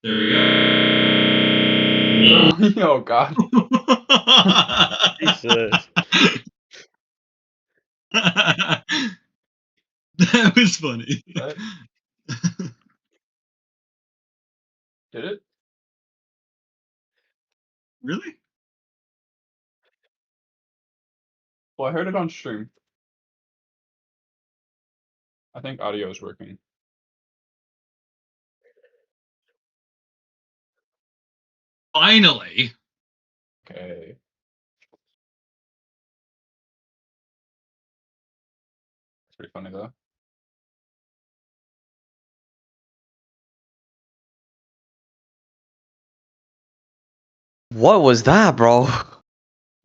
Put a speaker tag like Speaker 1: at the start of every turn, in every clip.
Speaker 1: There we go.
Speaker 2: Oh god.
Speaker 3: Jesus.
Speaker 1: That was funny.
Speaker 2: What? Did it?
Speaker 1: Really?
Speaker 2: Well, I heard it on stream. I think audio is working.
Speaker 1: Finally.
Speaker 2: Okay. It's pretty funny though.
Speaker 3: What was that, bro?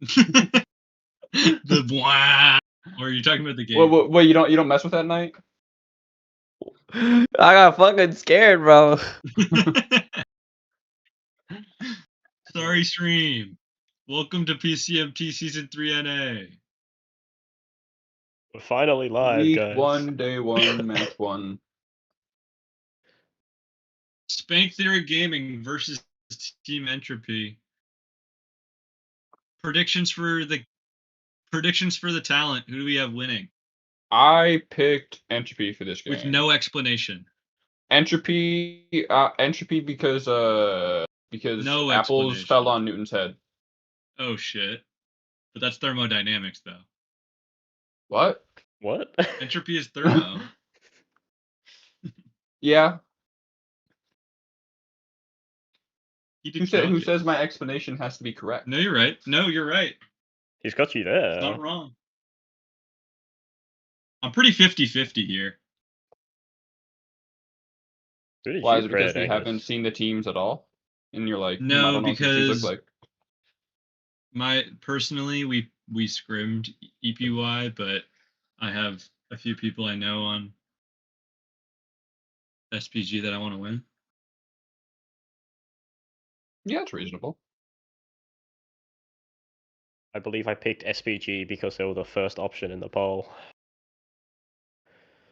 Speaker 1: The blah. Or are you talking about the game?
Speaker 2: Wait, you don't mess with that night?
Speaker 3: I got fucking scared, bro.
Speaker 1: Sorry, stream. Welcome to PCMT Season 3 NA.
Speaker 3: We're finally live,
Speaker 2: Week
Speaker 3: guys.
Speaker 2: 1, day 1, match 1.
Speaker 1: Spank Theory Gaming versus Team Entropy. Predictions for the talent. Who do we have winning?
Speaker 2: I picked Entropy for this game.
Speaker 1: With no explanation.
Speaker 2: Entropy because
Speaker 1: No
Speaker 2: apples
Speaker 1: explanation.
Speaker 2: fell on Newton's head.
Speaker 1: Oh shit. But that's thermodynamics though.
Speaker 2: What?
Speaker 3: What?
Speaker 1: Entropy is thermo.
Speaker 2: Yeah.
Speaker 1: Who
Speaker 2: Who says my explanation has to be correct?
Speaker 1: No, you're right. No, you're right.
Speaker 3: He's got you there.
Speaker 1: It's not wrong. I'm pretty 50-50 here.
Speaker 2: Why is it because we haven't seen the teams at all? And you're like,
Speaker 1: no,
Speaker 2: I don't know
Speaker 1: because
Speaker 2: what these look like.
Speaker 1: Personally we scrimmed EPY, but I have a few people I know on SPG that I want to win.
Speaker 2: Yeah, it's reasonable.
Speaker 3: I believe I picked SPG because they were the first option in the poll.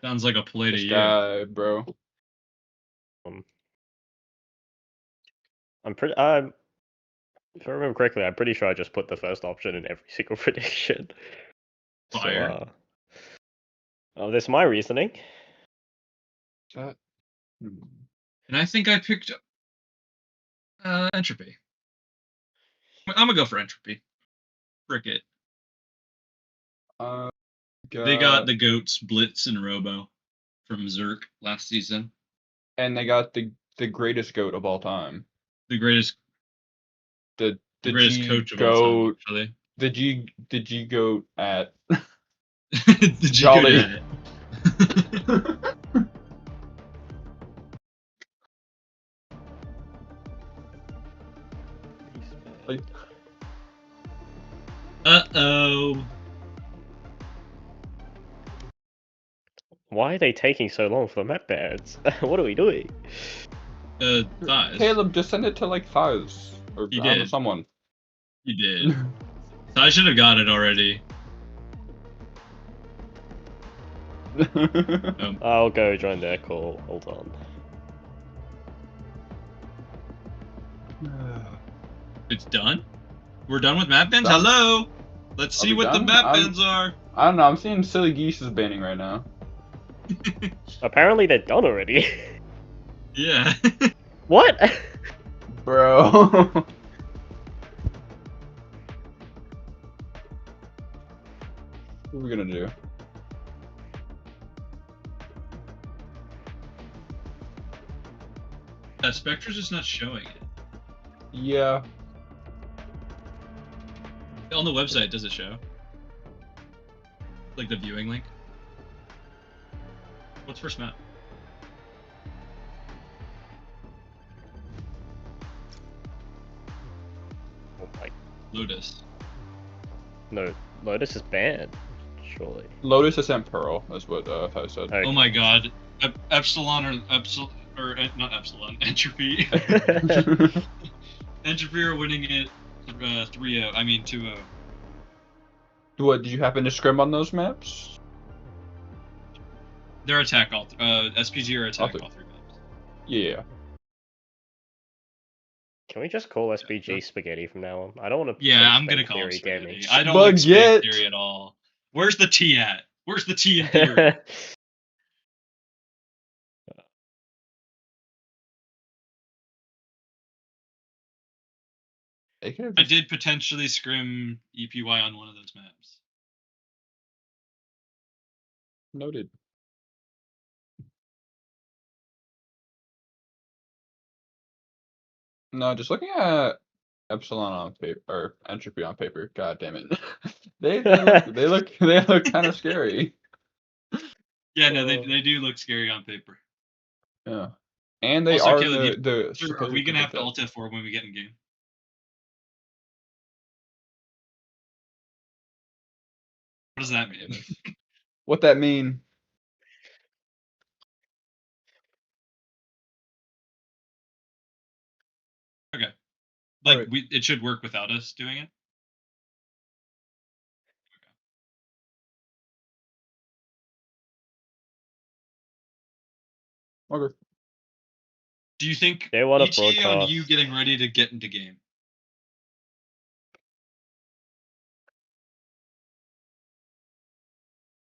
Speaker 1: Sounds like a play to
Speaker 2: This
Speaker 1: you.
Speaker 2: guy, bro.
Speaker 3: If I remember correctly, I'm pretty sure I just put the first option in every single prediction.
Speaker 1: Fire.
Speaker 3: So, that's my reasoning.
Speaker 2: And
Speaker 1: I think I picked Entropy. I'm gonna go for Entropy. Frick it. They got the GOATs, Blitz, and Robo from Zerk last season.
Speaker 2: And they got the greatest GOAT of all time.
Speaker 1: The greatest.
Speaker 2: The
Speaker 1: greatest
Speaker 2: G
Speaker 1: coach of
Speaker 2: GOAT,
Speaker 1: all time, actually.
Speaker 2: The G GOAT at
Speaker 1: the G
Speaker 2: Jolly.
Speaker 1: GOAT at it. Uh-oh.
Speaker 3: Why are they taking so long for the map bans? What are we doing?
Speaker 1: Thighs.
Speaker 2: Caleb, just send it to like Thighs. Or
Speaker 1: You
Speaker 2: I don't know,
Speaker 1: did.
Speaker 2: someone.
Speaker 1: You did. I should have got it already.
Speaker 3: I'll go join their call. Hold on.
Speaker 1: It's done? We're done with map bans?
Speaker 2: Done.
Speaker 1: Hello! Let's see what the map bans are.
Speaker 2: I don't know, I'm seeing Silly Geese is banning right now.
Speaker 3: Apparently they're done already.
Speaker 1: Yeah.
Speaker 3: What?
Speaker 2: Bro. What are we gonna do?
Speaker 1: Spectre's just not showing it.
Speaker 2: Yeah.
Speaker 1: On the website, does it show? Like the viewing link? What's first map?
Speaker 3: Oh my.
Speaker 1: Lotus.
Speaker 3: No, Lotus is banned. Surely.
Speaker 2: Lotus is sent Pearl, that's what Thighs said.
Speaker 3: Okay.
Speaker 1: Oh my god. Epsilon or not Epsilon, Entropy. Entropy are winning it 3-0. I mean 2-0.
Speaker 2: What, did you happen to scrim on those maps?
Speaker 1: They're attack all SPG are attack all 3 maps.
Speaker 2: Yeah.
Speaker 3: Can we just call SPG spaghetti from now on? I don't want to.
Speaker 1: Yeah, I'm gonna call it
Speaker 3: Theory gaming.
Speaker 1: spaghetti. I don't like Spank
Speaker 2: Baguette!
Speaker 1: Theory at all. Where's the T at? Where's the T in Theory? I did potentially scrim EPY on one of those maps.
Speaker 2: Noted. No, just looking at Epsilon on paper or Entropy on paper. God damn it, they look kind of scary.
Speaker 1: Yeah, no, they do look scary on paper.
Speaker 2: Yeah, and they
Speaker 1: Also,
Speaker 2: are
Speaker 1: Caleb,
Speaker 2: the.
Speaker 1: Are we gonna have to alt F4 when we get in game? What does that mean?
Speaker 2: What that mean?
Speaker 1: Okay, like
Speaker 2: Right.
Speaker 1: it should work without us doing it.
Speaker 2: Okay.
Speaker 1: Do you think
Speaker 3: They want to
Speaker 1: ETA on
Speaker 3: broadcast.
Speaker 1: you getting ready to get into game?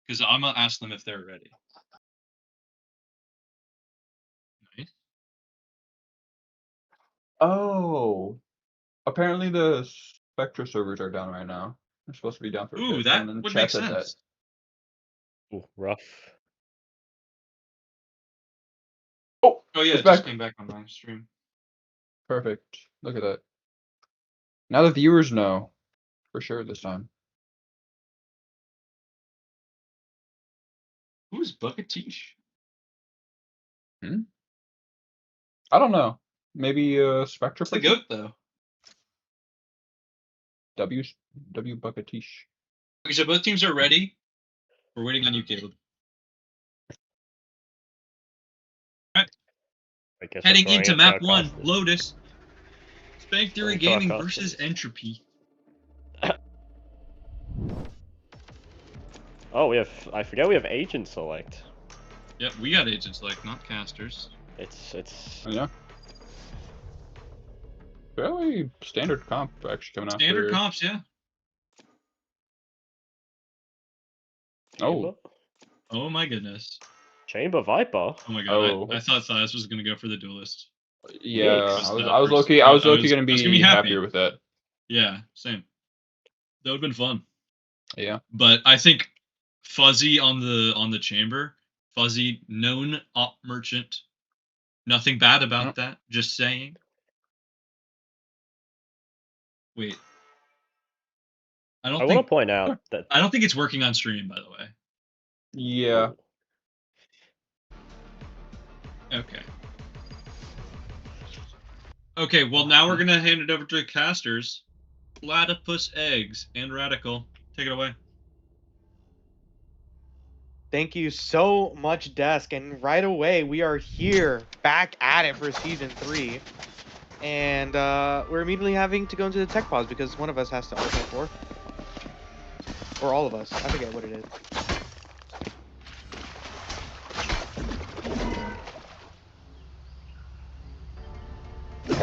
Speaker 1: Because I'm gonna ask them if they're ready. Nice.
Speaker 2: Oh, apparently the Spectra servers are down right now. They're supposed to be down for a
Speaker 1: Ooh,
Speaker 2: bit.
Speaker 1: that
Speaker 2: Someone in the
Speaker 1: would
Speaker 2: chat
Speaker 1: make
Speaker 2: said
Speaker 1: sense.
Speaker 3: Ooh, rough.
Speaker 2: Oh
Speaker 1: yeah,
Speaker 2: it's
Speaker 1: it
Speaker 2: back.
Speaker 1: just came back on my stream.
Speaker 2: Perfect. Look at that. Now the viewers know for sure this time.
Speaker 1: Who's Bucketish?
Speaker 2: I don't know. Maybe Spectra.
Speaker 1: It's the goat though.
Speaker 2: W Bucketish.
Speaker 1: Okay, so both teams are ready. We're waiting on you, Caleb. Alright. Heading into map 1, Lotus. Spank Theory Gaming versus Entropy.
Speaker 3: Oh, I forget we have agent select.
Speaker 1: Yep, we got agent select, not casters.
Speaker 3: It's.
Speaker 2: Yeah. Fairly standard comp actually coming out.
Speaker 1: Standard comps, yeah.
Speaker 2: Oh.
Speaker 1: Oh my goodness.
Speaker 3: Chamber Viper.
Speaker 1: Oh my god, I thought Thias was gonna go for the duelist.
Speaker 2: Yeah, I was low-key gonna be happier with that.
Speaker 1: Yeah, same. That would've been fun.
Speaker 2: Yeah.
Speaker 1: But I think Fuzzy on the chamber. Fuzzy, known op merchant. Nothing bad about that. Just saying. Wait. I want to
Speaker 3: point out that
Speaker 1: I don't think it's working on stream, by the way.
Speaker 2: Yeah.
Speaker 1: Okay. Okay, well now we're gonna hand it over to casters. Platypus Eggs and Radical. Take it away.
Speaker 4: Thank you so much, Desk. And right away, we are here, back at it for Season 3. And we're immediately having to go into the tech pause because one of us has to alt F4. Or all of us. I forget what it is.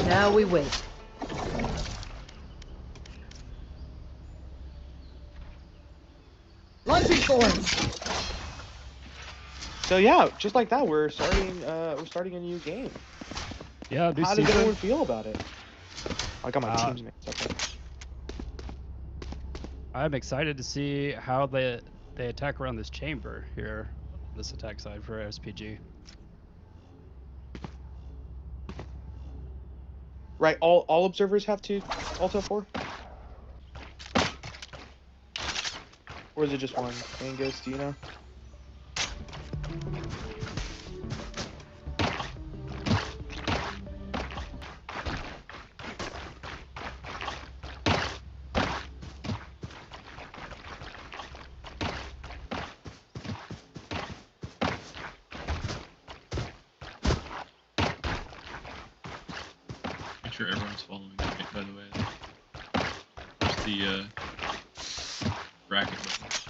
Speaker 5: Now we wait. Launching coins!
Speaker 4: So yeah, just like that, we're starting a new game.
Speaker 6: Yeah,
Speaker 4: How does everyone feel about it? I got my teams mixed up.
Speaker 6: I'm excited to see how they attack around this chamber here, this attack side for SPG.
Speaker 4: Right, all observers have to alt F4? Or is it just one? Angus, do you know?
Speaker 1: Make sure everyone's following me, by the way. There's the bracket buttons.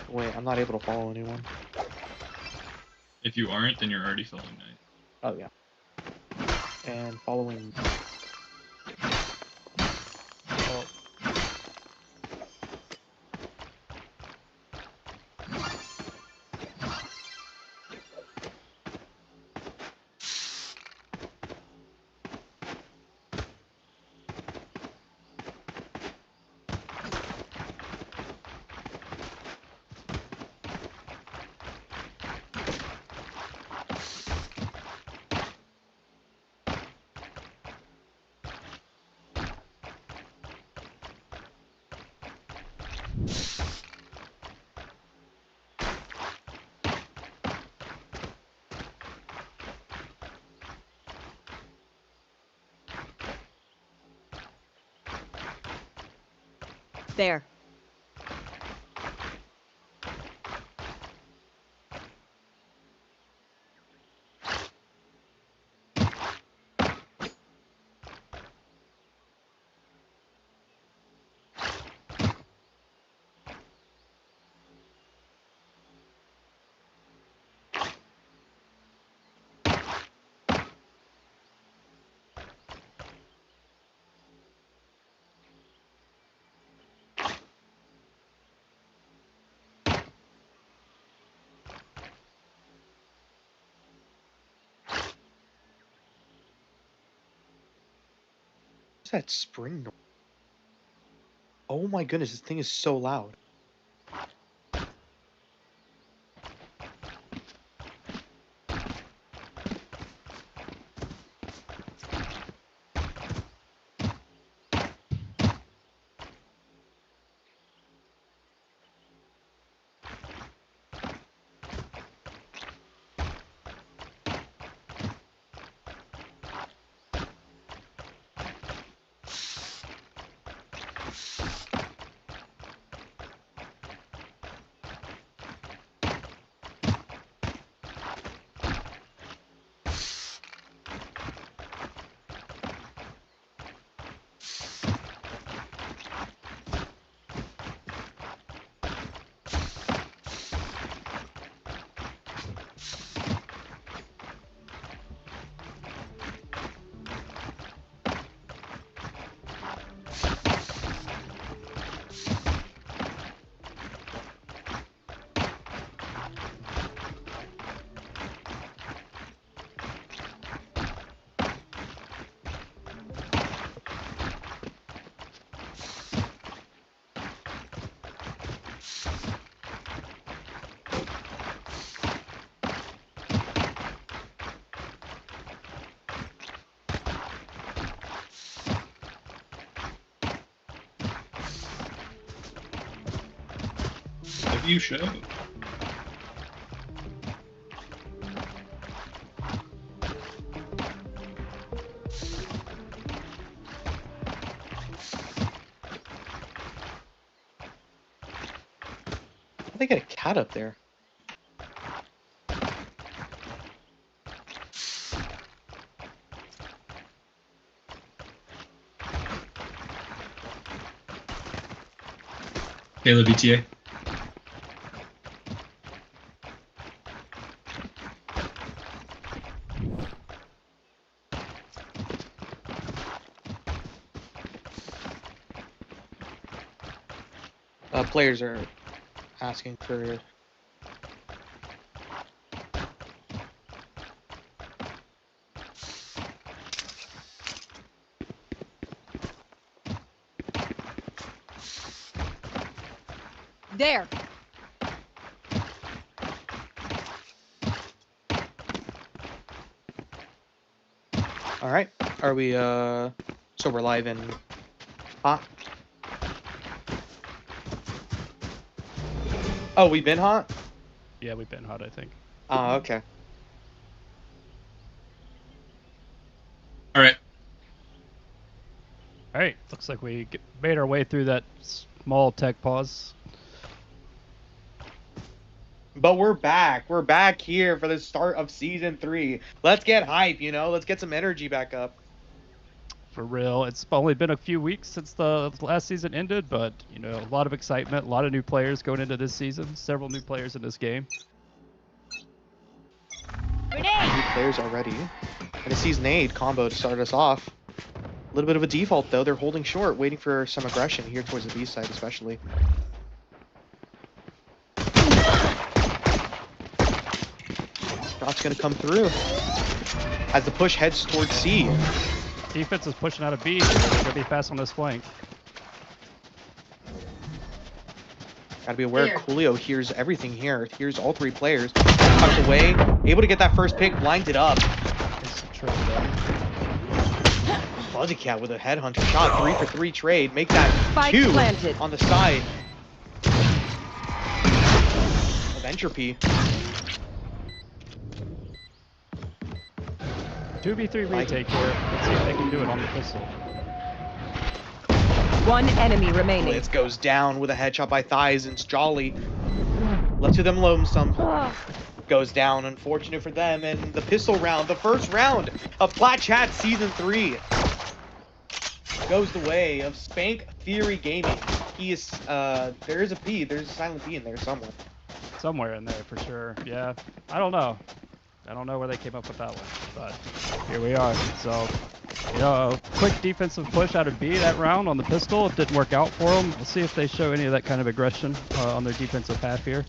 Speaker 4: Wait, I'm not able to follow anyone.
Speaker 1: If you aren't, then you're already following Knight.
Speaker 4: Oh yeah. and following.
Speaker 6: Oh,
Speaker 5: There.
Speaker 4: What's that spring noise? Oh my goodness, this thing is so loud.
Speaker 1: You show.
Speaker 4: How they get a cat up there?
Speaker 1: Caleb BTA.
Speaker 4: Players are asking for.
Speaker 5: There.
Speaker 4: All right. Are we? So we're live in hot. Oh, we've been hot.
Speaker 6: yeah, we've been hot, I think.
Speaker 4: Oh, okay.
Speaker 1: All right.
Speaker 6: All right, looks like we made our way through that small tech pause.
Speaker 4: But we're back. We're back here for the start of season 3. Let's get hype, you know. Let's get some energy back up.
Speaker 6: For real, it's only been a few weeks since the last season ended, but you know, a lot of excitement, a lot of new players going into this season, several new players in this game.
Speaker 5: Grenade!
Speaker 4: New players already. And a sees nade combo to start us off. A little bit of a default though. They're holding short, waiting for some aggression here towards the B side, especially. Shot's gonna come through as the push heads towards C.
Speaker 6: Defense is pushing out of B. They're gonna be fast on this flank.
Speaker 4: Gotta be aware Coolio hears everything here. Hears all three players. Tucked away, able to get that first pick, blinded up.
Speaker 6: It's a trade there.
Speaker 4: Fuzzy Cat with a headhunter shot, 3 for 3 trade. Make that
Speaker 5: Spike
Speaker 4: 2
Speaker 5: planted.
Speaker 4: on the side of Entropy.
Speaker 6: 2v3 retake here. Let's see if they can do it on the pistol.
Speaker 5: One enemy remaining.
Speaker 4: Blitz goes down with a headshot by Thighs and Jolly. Left to them lonesome. Goes down, unfortunate for them. And the pistol round, the first round of PlatChat Season 3 goes the way of Spank Theory Gaming. He is, there is a P, there's a silent P in there somewhere.
Speaker 6: Somewhere in there for sure. Yeah. I don't know. I don't know where they came up with that one, but here we are. So, you know, quick defensive push out of B that round on the pistol. It didn't work out for them. We'll see if they show any of that kind of aggression on their defensive half here.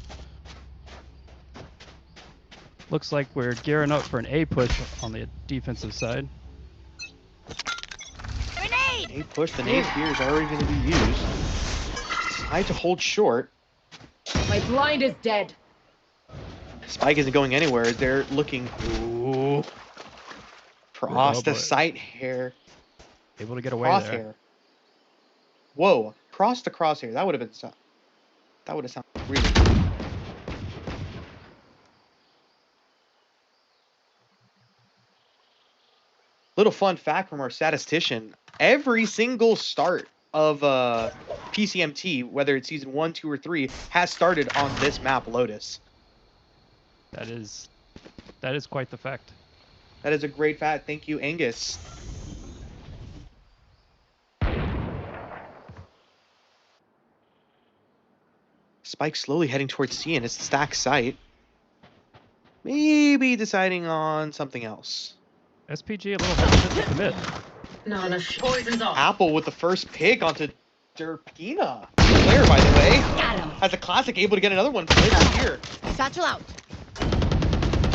Speaker 6: Looks like we're gearing up for an A push on the defensive side.
Speaker 5: Grenade!
Speaker 4: A push, the nade here is already going to be used. Decide to hold short.
Speaker 5: My blind is dead.
Speaker 4: Spike isn't going anywhere. They're looking. Ooh. Cross the sight hair.
Speaker 6: Able to get away
Speaker 4: Crosshair.
Speaker 6: there.
Speaker 4: Whoa. Cross the crosshair. That would have been. That would have sounded really good. Little fun fact from our statistician. Every single start of PCMT, whether it's season 1, 2, or 3, has started on this map, Lotus.
Speaker 6: That is quite the fact.
Speaker 4: That is a great fact. Thank you, Angus. Spike slowly heading towards C and it's stack site. Maybe deciding on something else.
Speaker 6: SPG a little hesitant to commit.
Speaker 5: No, the poison's off.
Speaker 4: Apple with the first pick onto Derpina. Player, by the way.
Speaker 5: Got him.
Speaker 4: As a classic, able to get another one. Blitz here.
Speaker 5: Satchel out.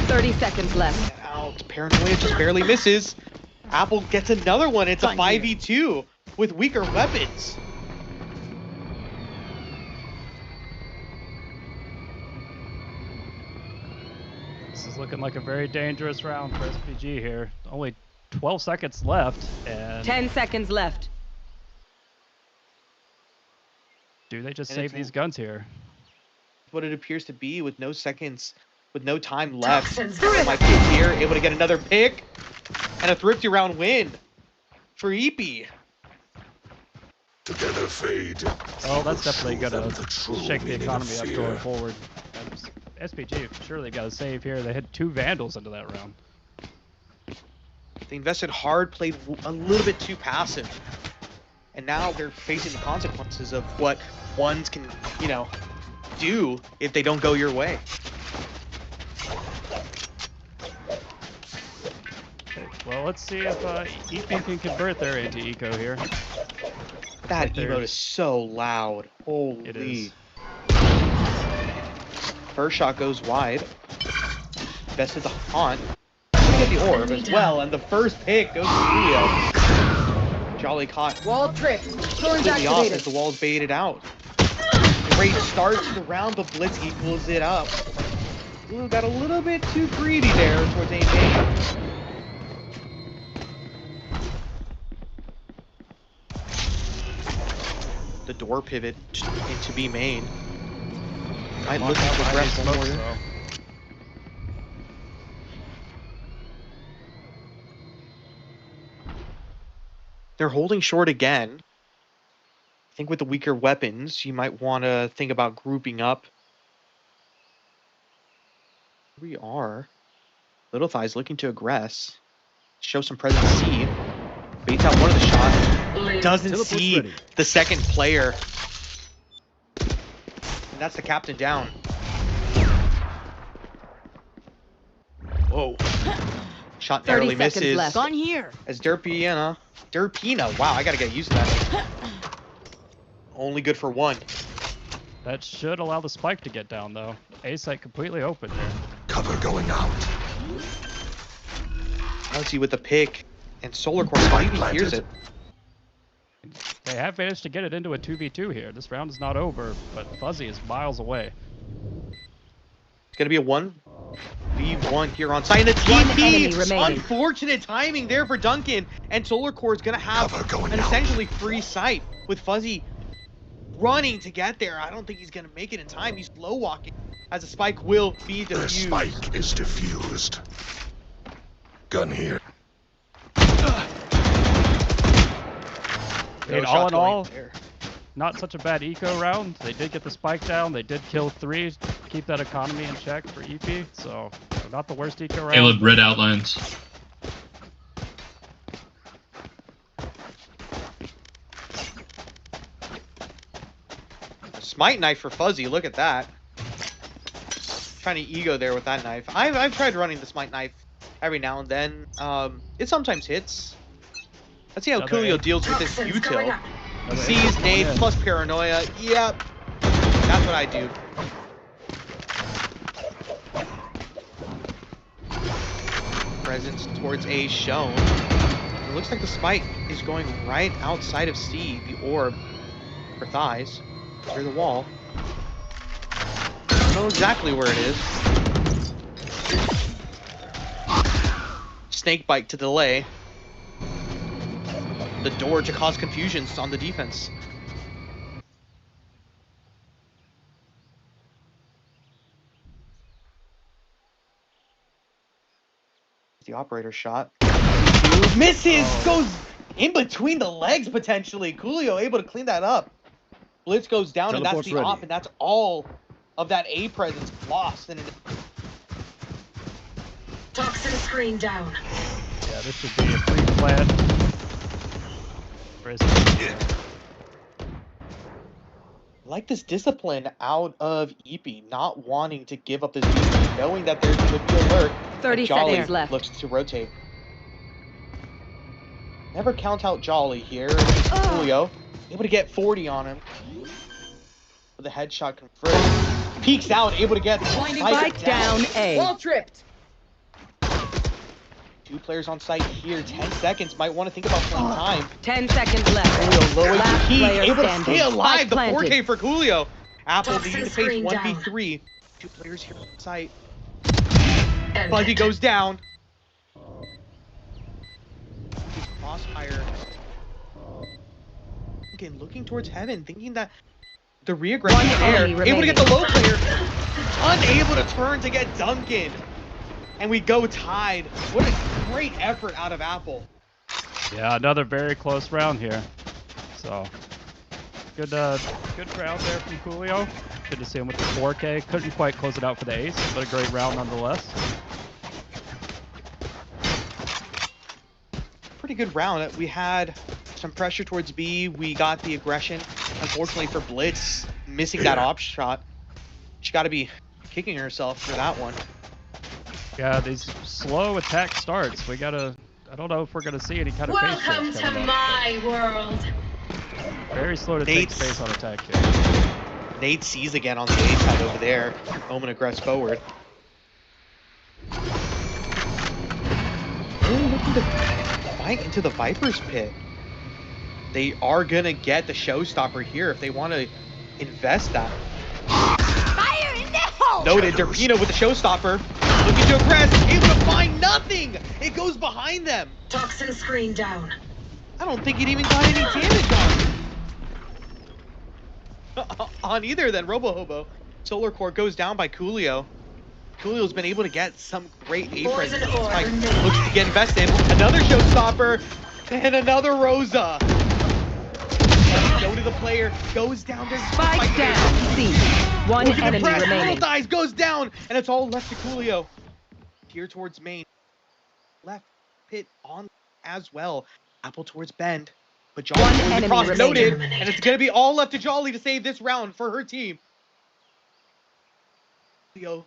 Speaker 5: 30 seconds left.
Speaker 4: Out. Paranoia just barely misses. Apple gets another one. It's a
Speaker 5: Fine here.
Speaker 4: 5v2 with weaker weapons.
Speaker 6: This is looking like a very dangerous round for SPG here. Only 12 seconds left, and
Speaker 5: 10 seconds left.
Speaker 6: do they just
Speaker 4: And
Speaker 6: save
Speaker 4: it's-
Speaker 6: these guns here?
Speaker 4: What it appears to be with no seconds, with no time left.
Speaker 5: Toxins.
Speaker 4: My kid here, able to get another pick and a thrifty round win for Eepy.
Speaker 7: Together fade.
Speaker 6: Oh, that's definitely gonna
Speaker 7: The true
Speaker 6: shake the
Speaker 7: meaning
Speaker 6: economy
Speaker 7: of
Speaker 6: up
Speaker 7: fear.
Speaker 6: going forward. And SPG, sure they got a save here. They had 2 Vandals into that round.
Speaker 4: They invested hard, played a little bit too passive. And now they're facing the consequences of what ones can, you know, do if they don't go your way.
Speaker 6: Okay, well, let's see if EP can convert their into eco here.
Speaker 4: That
Speaker 6: There.
Speaker 4: emote is so loud. Holy.
Speaker 6: It is.
Speaker 4: First shot goes wide. Best of the haunt. Gonna get the orb as well, and the first pick goes to Julio. Jolly caught
Speaker 5: Wall tripped. Thorns
Speaker 4: completely off as
Speaker 5: activated.
Speaker 4: the wall's baited out. Great start to the round, but Blitz equals it up. Ooh, got a little bit too greedy there towards A main. The door pivot into B main. Might look to progress one more. They're holding short again. I think with the weaker weapons, you might want to think about grouping up. Here we are. Little Thighs looking to aggress. Show some presence C. Baits out one of the shots. Doesn't
Speaker 6: Teleport's
Speaker 4: see
Speaker 6: ready.
Speaker 4: the second player. And that's the captain down. shot
Speaker 5: 30
Speaker 4: narrowly
Speaker 5: seconds
Speaker 4: misses.
Speaker 5: left.
Speaker 7: Gun here.
Speaker 4: As Derpina. Wow, I gotta get used to that. Only good for one.
Speaker 6: That should allow the spike to get down, though. A site completely open there.
Speaker 8: Cover going out.
Speaker 4: Fuzzy with the pick. And Solar Core
Speaker 8: Spike
Speaker 4: completely hears
Speaker 8: planted.
Speaker 4: it.
Speaker 6: They have managed to get it into a 2v2 here. This round is not over, but Fuzzy is miles away.
Speaker 4: It's gonna be a 1v1 here on site. And a
Speaker 5: One
Speaker 4: TP!
Speaker 5: enemy remaining.
Speaker 4: Unfortunate timing there for Duncan. And Solar Core is gonna have
Speaker 8: Cover going
Speaker 4: an
Speaker 8: out.
Speaker 4: essentially free sight with Fuzzy running to get there. I don't think he's gonna make it in time. He's slow walking as a spike will be
Speaker 8: The
Speaker 4: defused.
Speaker 8: spike is diffused. Gun here.
Speaker 4: No
Speaker 6: And
Speaker 4: shot
Speaker 6: all in
Speaker 4: going
Speaker 6: all,
Speaker 4: there.
Speaker 6: not such a bad eco round. They did get the spike down. They did kill 3, keep that economy in check for EP. So not the worst eco round.
Speaker 1: Caleb, red outlines.
Speaker 4: Smite knife for Fuzzy. Look at that. Trying to ego there with that knife. I've tried running the Smite knife every now and then. It sometimes hits. Let's see how
Speaker 6: Another
Speaker 4: Coolio
Speaker 6: A.
Speaker 4: deals with this
Speaker 7: Toxins
Speaker 4: util.
Speaker 7: going up.
Speaker 6: Another
Speaker 4: Sees
Speaker 6: A.
Speaker 4: nade
Speaker 6: Yeah.
Speaker 4: plus paranoia. Yep. That's what I do. Presence towards A shown. It looks like the spike is going right outside of C, the orb for thighs. Through the wall. Don't know exactly where it is. Snake bite to delay. The door to cause confusions on the defense. The operator shot. Misses! Goes in between the legs potentially. Coolio able to clean that up. Blitz goes down and that's
Speaker 9: Teleport's
Speaker 4: the
Speaker 9: ready.
Speaker 4: op and that's all of that A presence lost. And
Speaker 7: Toxin screen down.
Speaker 6: Yeah, this should be a free plant. Where is it?
Speaker 4: like this discipline out of EP, not wanting to give up this lead, knowing that there's going to be a lurk.
Speaker 5: 30
Speaker 4: Jolly
Speaker 5: seconds left.
Speaker 4: looks to rotate. Never count out Jolly here. Julio able to get 40 on him. With a headshot confirmed. Peeks out, able to get the
Speaker 5: Spike down A.
Speaker 7: Wall tripped.
Speaker 4: 2 players on site here. 10 seconds. Might want to think about playing time.
Speaker 5: 10 seconds left.
Speaker 4: Coolio low
Speaker 5: Last
Speaker 4: HP,
Speaker 5: player
Speaker 4: able to
Speaker 5: standing.
Speaker 4: stay alive.
Speaker 5: Spike
Speaker 4: The
Speaker 5: planted.
Speaker 4: 4K for Coolio. Apple
Speaker 7: Toxin
Speaker 4: leading to face
Speaker 7: screen
Speaker 4: 1v3. 2 players here on site.
Speaker 7: End
Speaker 4: Buggy
Speaker 7: it.
Speaker 4: goes down. Crossfire. Again, looking towards heaven, thinking that the reaggress
Speaker 5: One
Speaker 4: is there.
Speaker 5: enemy
Speaker 4: Able to get the
Speaker 5: remaining.
Speaker 4: low player. Unable to turn to get Duncan. And we go tied. What a great effort out of Apple.
Speaker 6: Yeah, another very close round here. So, good round there from Coolio. Good to see him with the 4K. Couldn't quite close it out for the ace, but a great round nonetheless.
Speaker 4: Pretty good round. We had some pressure towards B. We got the aggression. Unfortunately for Blitz, missing that op shot. She got to be kicking herself for that one.
Speaker 6: Yeah, these slow attack starts. We gotta. I don't know if we're gonna see any kind of pace
Speaker 7: Welcome
Speaker 6: change
Speaker 7: to
Speaker 6: coming up.
Speaker 7: my world.
Speaker 6: Very slow to take
Speaker 4: Nate's-
Speaker 6: space on attack here.
Speaker 4: Nate sees again on the A side over there. Omen aggress forward. Really looking to fight into the Viper's pit. They are gonna get the showstopper here if they want to invest that.
Speaker 7: Fire in the hole.
Speaker 4: Noted, Derpino with the showstopper. Looking to aggress, able to find nothing! It goes behind them!
Speaker 7: Toxin screen down.
Speaker 4: I don't think it even got any damage on either then. Robo Hobo. Solar Core goes down by Coolio. Coolio's been able to get some great A
Speaker 7: Poison
Speaker 4: presence.
Speaker 7: orb
Speaker 4: Spike
Speaker 7: remaining.
Speaker 4: looks to get invested. Another showstopper and another Rosa. And go to the player, goes down there.
Speaker 5: Spike down C. One
Speaker 4: Looking to
Speaker 5: enemy
Speaker 4: press, Pearl
Speaker 5: remaining.
Speaker 4: dies, goes down, and it's all left to Coolio. Here towards main. Left pit on as well. Apple towards Bend. But Jolly
Speaker 5: One
Speaker 4: going
Speaker 5: enemy
Speaker 4: across
Speaker 5: remaining.
Speaker 4: noted, and it's gonna be all left to Jolly to save this round for her team. Coolio.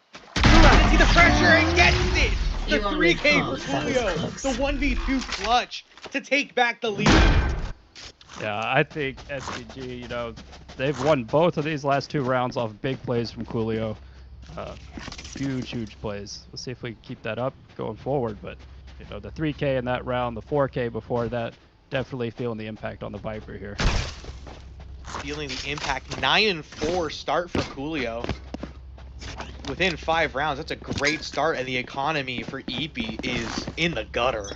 Speaker 4: See the pressure and gets it! The
Speaker 7: You only
Speaker 4: 3K for
Speaker 7: thought that was
Speaker 4: Coolio.
Speaker 7: close.
Speaker 4: The 1v2 clutch to take back the lead.
Speaker 6: Yeah, I think SPG, you know, they've won both of these last 2 rounds off big plays from Coolio. Huge plays. Let's see if we can keep that up going forward. But, you know, the 3K in that round, the 4K before that, definitely feeling the impact on the Viper here.
Speaker 4: Feeling the impact. 9-4 start for Coolio. Within 5 rounds, that's a great start, and the economy for EP is in the gutter.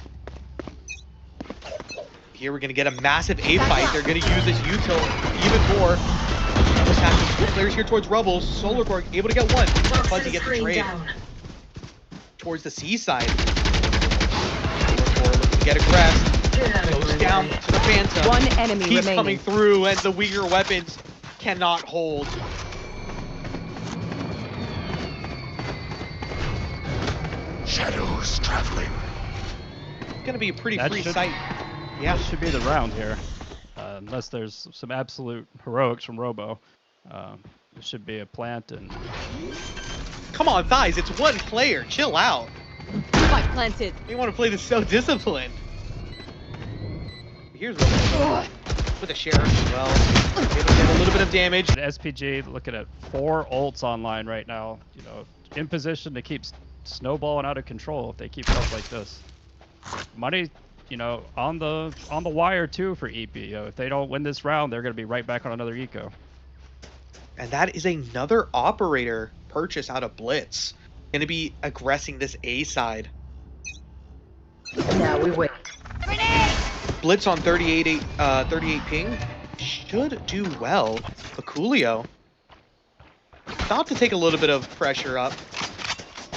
Speaker 4: Here we're going to get a massive A fight. They're going to use this util even more. Almost have 2 players here towards Rubbles. Solar Core able to get one. Fuzzy gets the
Speaker 7: Screen
Speaker 4: trade
Speaker 7: down.
Speaker 4: towards the C side. Solar Core looking to get aggressed. Goes down to the Phantom.
Speaker 5: 1 enemy
Speaker 4: He's
Speaker 5: remaining.
Speaker 4: coming through, and the weaker weapons cannot hold.
Speaker 8: Shadows traveling.
Speaker 4: Gonna be a pretty
Speaker 6: That
Speaker 4: free
Speaker 6: should-
Speaker 4: sight. Yeah.
Speaker 6: This should be the round here. Unless there's some absolute heroics from Robo. It should be a plant and...
Speaker 4: Come on, Thighs. It's one player. Chill out.
Speaker 5: Spike planted.
Speaker 4: You want to play this so disciplined. Here's Robo with a sheriff as well. Able to get a little bit of damage.
Speaker 6: SPG looking at 4 ults online right now. You know, in position to keep snowballing out of control if they keep up like this. Money, you know, on the wire too for EP. You know, if they don't win this round, they're going to be right back on another eco.
Speaker 4: And that is another operator purchase out of Blitz. Going to be aggressing this A side.
Speaker 7: Now we wait.
Speaker 4: Blitz on 38 ping should do well. But Coolio about to take a little bit of pressure up.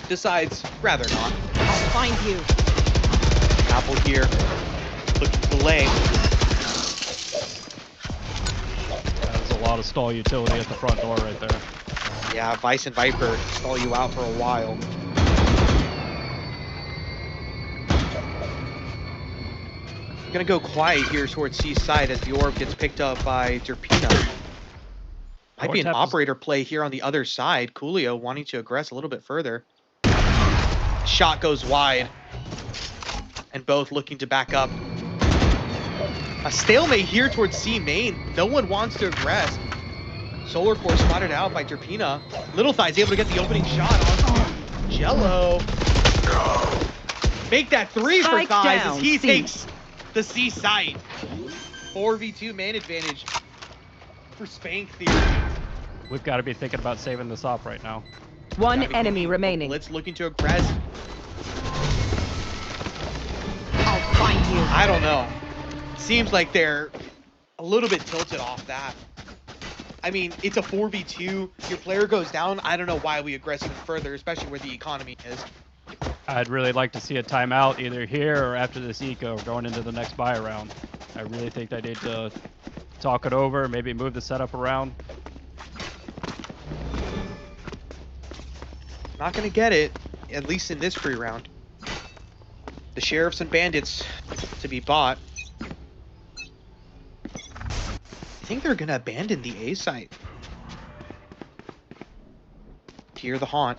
Speaker 4: Decides rather not.
Speaker 5: I'll find you.
Speaker 4: Apple here looking to delay.
Speaker 6: That was a lot of stall utility at the front door right there.
Speaker 4: Yeah, Vice and Viper stall you out for a while. Gonna go quiet here towards C side as the orb gets picked up by Derpina. Might be an operator play here on the other side. Coolio wanting to aggress a little bit further. Shot goes wide. And both looking to back up. A stalemate here towards C main. No one wants to aggress. Solar Core spotted out by Derpina. Little Thigh's able to get the opening shot on Jello. Make that 3 for
Speaker 5: Spike
Speaker 4: Thighs
Speaker 5: down,
Speaker 4: as he
Speaker 5: C.
Speaker 4: takes the C site. 4v2 man advantage for Spank Theory.
Speaker 6: We've got to be thinking about saving this off right now.
Speaker 5: 1 enemy remaining.
Speaker 4: Blitz looking to aggress.
Speaker 5: I'll find you.
Speaker 4: I don't know. Seems like they're a little bit tilted off that. I mean, it's a 4v2. Your player goes down. I don't know why we aggress even further, especially where the economy is.
Speaker 6: I'd really like to see a timeout either here or after this eco going into the next buy round. I really think they need to talk it over, maybe move the setup around.
Speaker 4: Not going to get it, at least in this free round. The Sheriffs and Bandits to be bought. I think they're going to abandon the A site. Hear the haunt.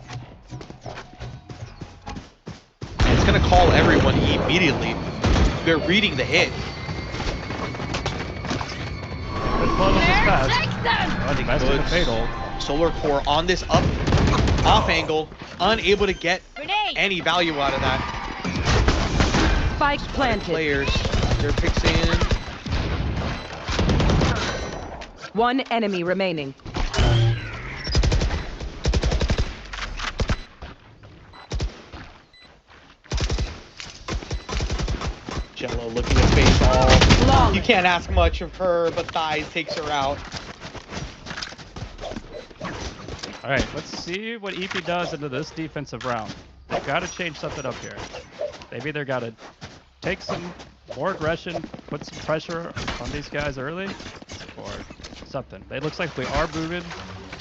Speaker 4: And it's going to call everyone immediately. They're reading the hit.
Speaker 6: Good flow this fast. Oh, domestic and fatal.
Speaker 4: Solar Core on this off angle, unable to get any value out of that.
Speaker 5: Spike planted.
Speaker 4: Players, they're picks in.
Speaker 5: 1 enemy remaining.
Speaker 4: Jello looking to face all.
Speaker 5: Long.
Speaker 4: You can't ask much of her, but Thighs takes her out.
Speaker 6: All right, let's see what EP does into this defensive round. They've got to change something up here. They've either got to take some more aggression, put some pressure on these guys early, or something. It looks like we are moving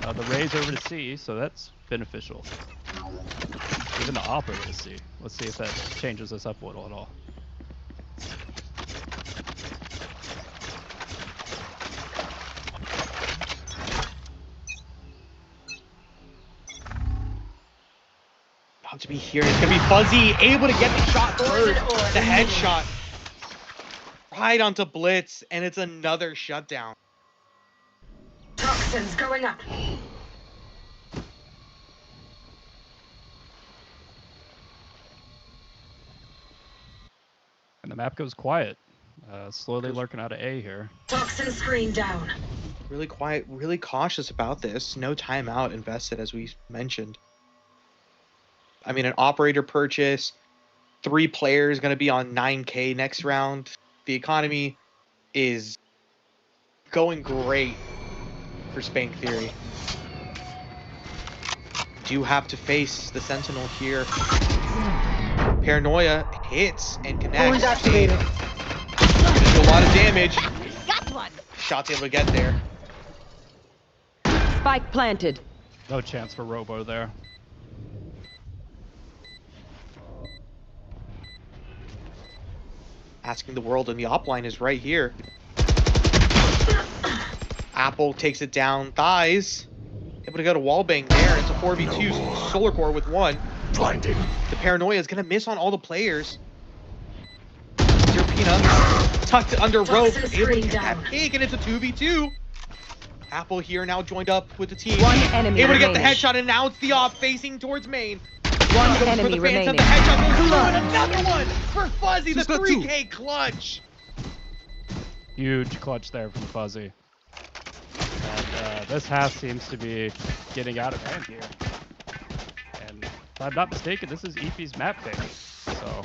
Speaker 6: the Rays over to C, so that's beneficial. Even the op over to C. Let's see if that changes us up a little at all.
Speaker 4: About to be here. It's gonna be Fuzzy, able to get the shot third, the headshot right onto Blitz, and it's another shutdown.
Speaker 7: Toxins going up.
Speaker 6: And the map goes quiet. Slowly lurking out of A here.
Speaker 7: Toxin screen down.
Speaker 4: Really quiet, really cautious about this. No timeout invested, as we mentioned. I mean, an operator purchase, 3 players going to be on 9K next round. The economy is going great for Spank Theory. Do have to face the Sentinel here. Paranoia hits and connects. Activated. Gonna do a lot of damage.
Speaker 5: Got one.
Speaker 4: Shot's able to get there.
Speaker 5: Spike planted.
Speaker 6: No chance for Robo there.
Speaker 4: Asking the world, and the op line is right here. Apple takes it down, thighs. Able to go to wallbang there. It's a 4v2. Solar Core with 1.
Speaker 8: Blinding.
Speaker 4: The Paranoia is going to miss on all the players. Serpina tucked under rope. Able to get that pick, and it's a 2v2. Apple here now joined up with the team.
Speaker 5: One enemy
Speaker 4: Able to get the
Speaker 5: remaining.
Speaker 4: headshot, and now it's the op facing towards main.
Speaker 5: One
Speaker 4: Goes for
Speaker 5: enemy
Speaker 4: the Phantom.
Speaker 5: remaining.
Speaker 4: The headshot goes through, and another one for Fuzzy. The
Speaker 8: Just got
Speaker 4: 3K clutch.
Speaker 6: Huge clutch there from Fuzzy. And this half seems to be getting out of hand here. And if I'm not mistaken, this is EP's map pick. So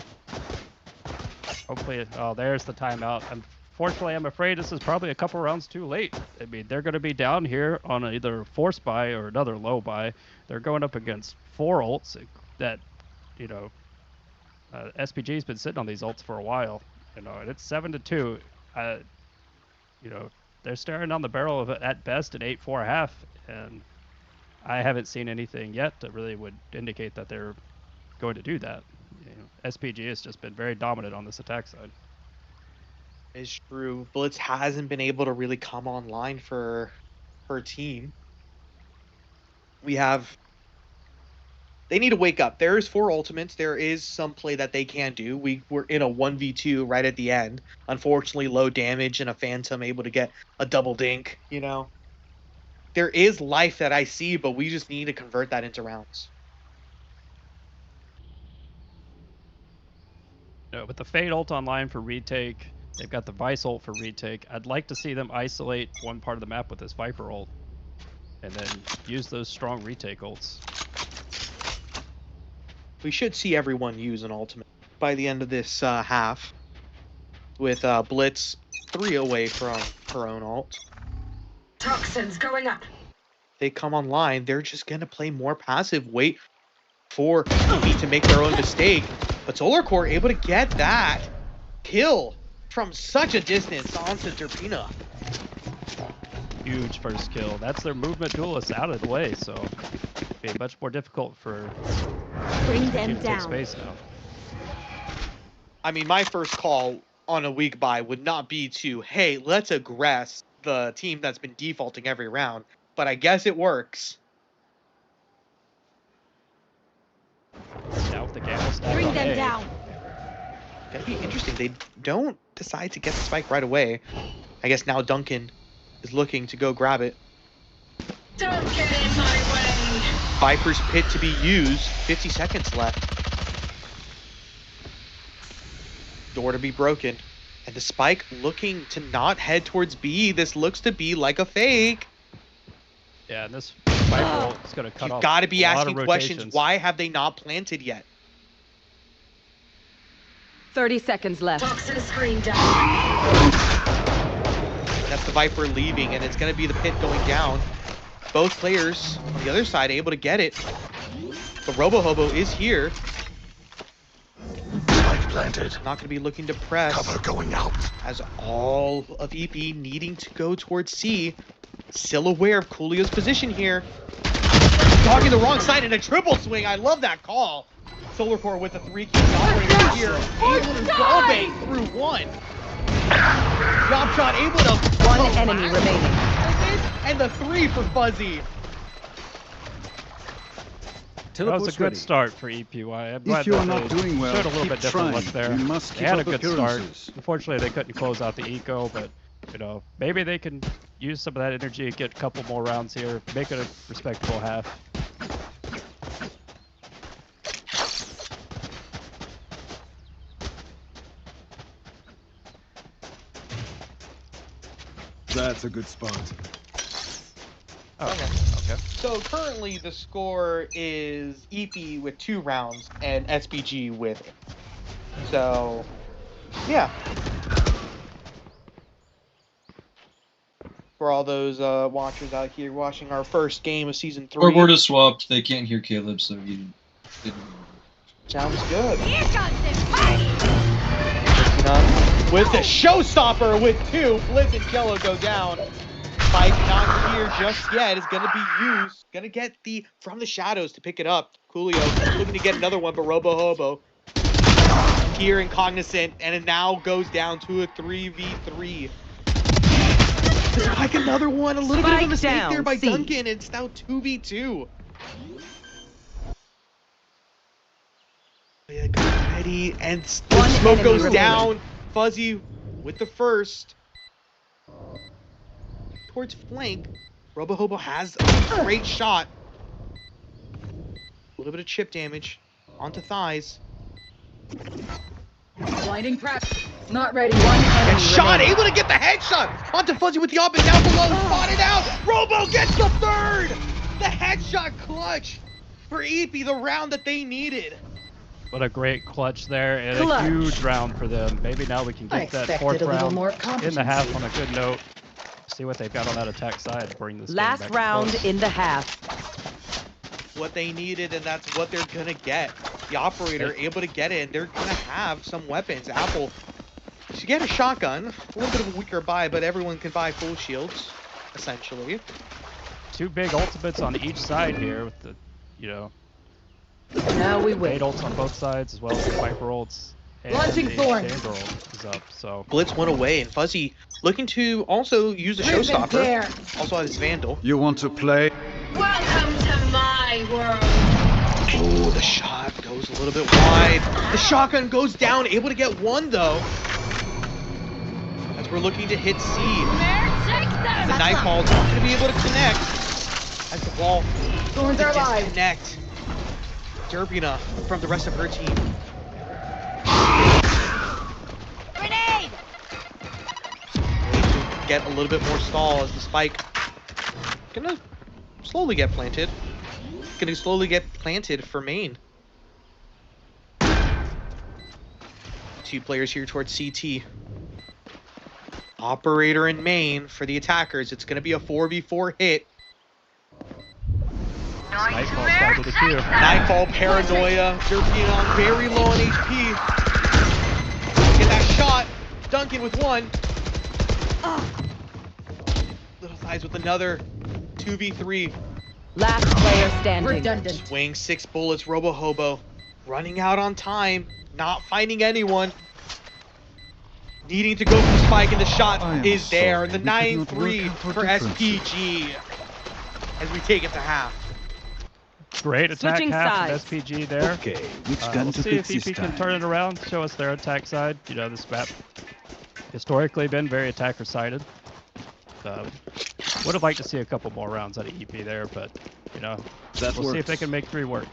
Speaker 6: hopefully, oh, there's the timeout. Unfortunately, I'm afraid this is probably a couple rounds too late. I mean, they're going to be down here on either a force buy or another low buy. They're going up against 4 ults that, you know, SPG's been sitting on these ults for a while, you know, and it's 7-2. You know, they're staring down the barrel of it at best an 8-4.5, and I haven't seen anything yet that really would indicate that they're going to do that. You know, SPG has just been very dominant on this attack side.
Speaker 4: Is true. Blitz hasn't been able to really come online for her team. They need to wake up. There's 4 ultimates. There is some play that they can do. We were in a 1v2 right at the end. Unfortunately, low damage and a Phantom able to get a double dink, you know. There is life that I see, but we just need to convert that into rounds.
Speaker 6: No, but the Fade ult online for retake, they've got the Vice ult for retake. I'd like to see them isolate one part of the map with this Viper ult, and then use those strong retake ults.
Speaker 4: We should see everyone use an ultimate by the end of this half, with Blitz 3 away from her own ult.
Speaker 7: Toxins going up.
Speaker 4: They come online, they're just going to play more passive, wait for me to make their own mistake. But Solar Core able to get that kill from such a distance onto Serpina.
Speaker 6: Huge first kill. That's their movement duelist out of the way, so it'll be much more difficult for
Speaker 5: Bring
Speaker 6: to
Speaker 5: them
Speaker 6: take
Speaker 5: down.
Speaker 6: space now.
Speaker 4: I mean, my first call on a weak buy would not be to, hey, let's aggress the team that's been defaulting every round. But I guess it works.
Speaker 6: Now with the gamble stack
Speaker 5: Bring
Speaker 6: on
Speaker 5: them
Speaker 6: A.
Speaker 5: down.
Speaker 4: Gonna be interesting. They don't decide to get the spike right away. I guess now Duncan is looking to go grab it.
Speaker 7: Don't get in my way.
Speaker 4: Viper's pit to be used. 50 seconds left. Door to be broken. And the spike looking to not head towards B. This looks to be like a fake.
Speaker 6: Yeah, and this Viper ult is going to cut
Speaker 4: You've
Speaker 6: off
Speaker 4: got to be
Speaker 6: a lot of
Speaker 4: asking questions.
Speaker 6: rotations.
Speaker 4: Why have they not planted yet?
Speaker 5: 30 seconds left.
Speaker 7: Toxin screen down.
Speaker 4: That's the Viper leaving, and it's going to be the pit going down. Both players on the other side able to get it. The Robo-Hobo is here.
Speaker 8: Spike planted.
Speaker 4: Not going to be looking to press.
Speaker 8: Cover going out.
Speaker 4: As all of EP needing to go towards C. Still aware of Coolio's position here. Talking the wrong side and a triple swing. I love that call. Solar Core with the 3 keys operating here. Able to wallbang through 1. Drop shot able to...
Speaker 5: One enemy remaining.
Speaker 4: And the 3 for Fuzzy.
Speaker 6: That was a good start for EPY. I'm glad
Speaker 9: If you are
Speaker 6: that
Speaker 9: not
Speaker 6: they
Speaker 9: doing well,
Speaker 6: showed a little
Speaker 9: keep
Speaker 6: bit different
Speaker 9: trying.
Speaker 6: look there.
Speaker 9: You must
Speaker 6: They
Speaker 9: keep
Speaker 6: had a
Speaker 9: up
Speaker 6: good start.
Speaker 9: appearances.
Speaker 6: Unfortunately, they couldn't close out the eco, but you know, maybe they can use some of that energy, get a couple more rounds here, make it a respectable half.
Speaker 9: That's a good spot.
Speaker 6: Oh,
Speaker 4: Okay.
Speaker 6: okay.
Speaker 4: So currently the score is EP with 2 rounds and SPG with it. So, yeah. For all those watchers out here watching our first game of season 3.
Speaker 1: Scoreboard is swapped. They can't hear Caleb, so he didn't.
Speaker 4: Sounds good.
Speaker 5: Here comes the fight!
Speaker 4: With the showstopper with 2, Blitz and Jello go down. Spike not here just yet is gonna be used. Gonna get the from the shadows to pick it up. Coolio looking to get another one, but Robo Hobo here and cognizant, and it now goes down to a 3v3. Like another one, a little bit of a
Speaker 5: Spike
Speaker 4: mistake
Speaker 5: down,
Speaker 4: there by
Speaker 5: C.
Speaker 4: Duncan. It's now 2v2. Yeah, ready, and the
Speaker 5: One
Speaker 4: smoke
Speaker 5: enemy
Speaker 4: goes
Speaker 5: remaining.
Speaker 4: down. Fuzzy with the first. Towards flank. Robo Hobo has a great shot. A little bit of chip damage onto thighs.
Speaker 5: Blinding prep. Not ready. One
Speaker 4: And
Speaker 5: enemy
Speaker 4: shot,
Speaker 5: remaining.
Speaker 4: able to get the headshot onto Fuzzy with the up and down below. Spotted out. Robo gets the third. The headshot clutch for EP, the round that they needed.
Speaker 6: What a great clutch there and
Speaker 5: Clutch.
Speaker 6: a huge round for them. Maybe now we can
Speaker 5: I
Speaker 6: get that
Speaker 5: expected
Speaker 6: fourth
Speaker 5: a little
Speaker 6: round
Speaker 5: more
Speaker 6: in the half
Speaker 5: competency.
Speaker 6: on a good note. See what they've got on that attack side to bring this game
Speaker 5: Last
Speaker 6: back
Speaker 5: round
Speaker 6: close.
Speaker 5: in the half.
Speaker 4: What they needed, and that's what they're gonna get. The operator able to get it, and they're gonna have some weapons. Apple should get a shotgun. A little bit of a weaker buy, but everyone can buy full shields, essentially.
Speaker 6: 2 big ultimates on each side here with the, you know,
Speaker 5: Now we
Speaker 6: 8
Speaker 5: wait.
Speaker 6: ults on both sides as well as the Viper ults. And
Speaker 5: Launching
Speaker 6: the
Speaker 5: thorn.
Speaker 6: Chamber ult is up, so
Speaker 4: Blitz went away, and Fuzzy looking to also use the showstopper.
Speaker 5: There.
Speaker 4: Also has Vandal.
Speaker 9: You want to play?
Speaker 7: Welcome to my world.
Speaker 4: Oh, the shot goes a little bit wide. The shotgun goes down, able to get one though. As we're looking to hit C. The Nightfall's not going to be able to connect. As the ball
Speaker 5: Thorns are alive.
Speaker 4: disconnect. Derbina from the rest of her team.
Speaker 5: Grenade!
Speaker 4: Get a little bit more stall as the spike gonna slowly get planted. Gonna slowly get planted for main. 2 players here towards CT. Operator in main for the attackers. It's gonna be a 4v4 hit.
Speaker 6: Nightfall side of the queue.
Speaker 4: Nightfall, Paranoia, Derbina very low on HP. Get that shot. Duncan with 1. Little Thighs with another 2v3.
Speaker 5: Last player standing. Redundant.
Speaker 4: Swing 6 bullets, Robo Hobo. Running out on time. Not finding anyone. Needing to go for Spike, and the shot
Speaker 9: I am
Speaker 4: is there.
Speaker 9: sorry,
Speaker 4: The
Speaker 9: we could not
Speaker 4: 9-3
Speaker 9: work out
Speaker 4: for
Speaker 9: differences.
Speaker 4: SPG. As we take it to half.
Speaker 6: Great attack
Speaker 5: Switching
Speaker 6: half
Speaker 5: sides.
Speaker 6: from SPG there.
Speaker 9: Okay, which gun
Speaker 6: We'll
Speaker 9: to
Speaker 6: see
Speaker 9: pick
Speaker 6: if
Speaker 9: this
Speaker 6: EP can
Speaker 9: time?
Speaker 6: turn it around, show us their attack side. You know, this map historically been very attacker sided. Would have liked to see a couple more rounds out of EP there, but you know,
Speaker 9: That
Speaker 6: we'll see if they
Speaker 9: works.
Speaker 6: can make 3 work.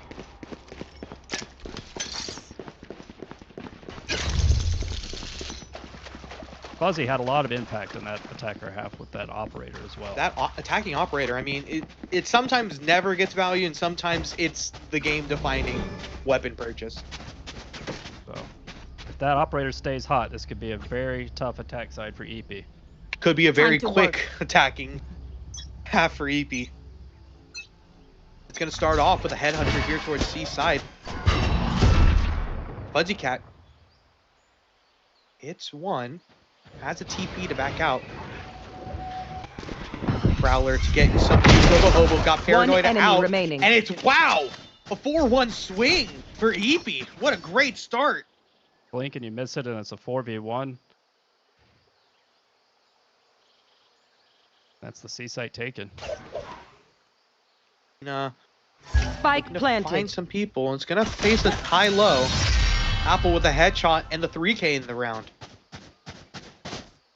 Speaker 6: Fuzzy had a lot of impact on that attacker half with that operator as well.
Speaker 4: That attacking operator, I mean, it sometimes never gets value, and sometimes it's the game-defining weapon purchase.
Speaker 6: So if that operator stays hot, this could be a very tough attack side for EP.
Speaker 4: Could be a very
Speaker 5: Time to
Speaker 4: quick attacking half for EP. It's going to start off with a headhunter here towards C side. Fuzzy Cat. It's 1. Has a TP to back out. Prowler to get some Robo Hobo. Got Paranoid
Speaker 5: enemy
Speaker 4: out.
Speaker 5: remaining.
Speaker 4: And it's, wow! A 4-1 swing for EP. What a great start.
Speaker 6: Blink and you miss it, and it's a 4v1. That's the C site taken.
Speaker 5: Spike
Speaker 4: Gonna
Speaker 5: planted.
Speaker 4: find some people, and it's gonna face a high-low. Apple with a headshot and the 3K in the round.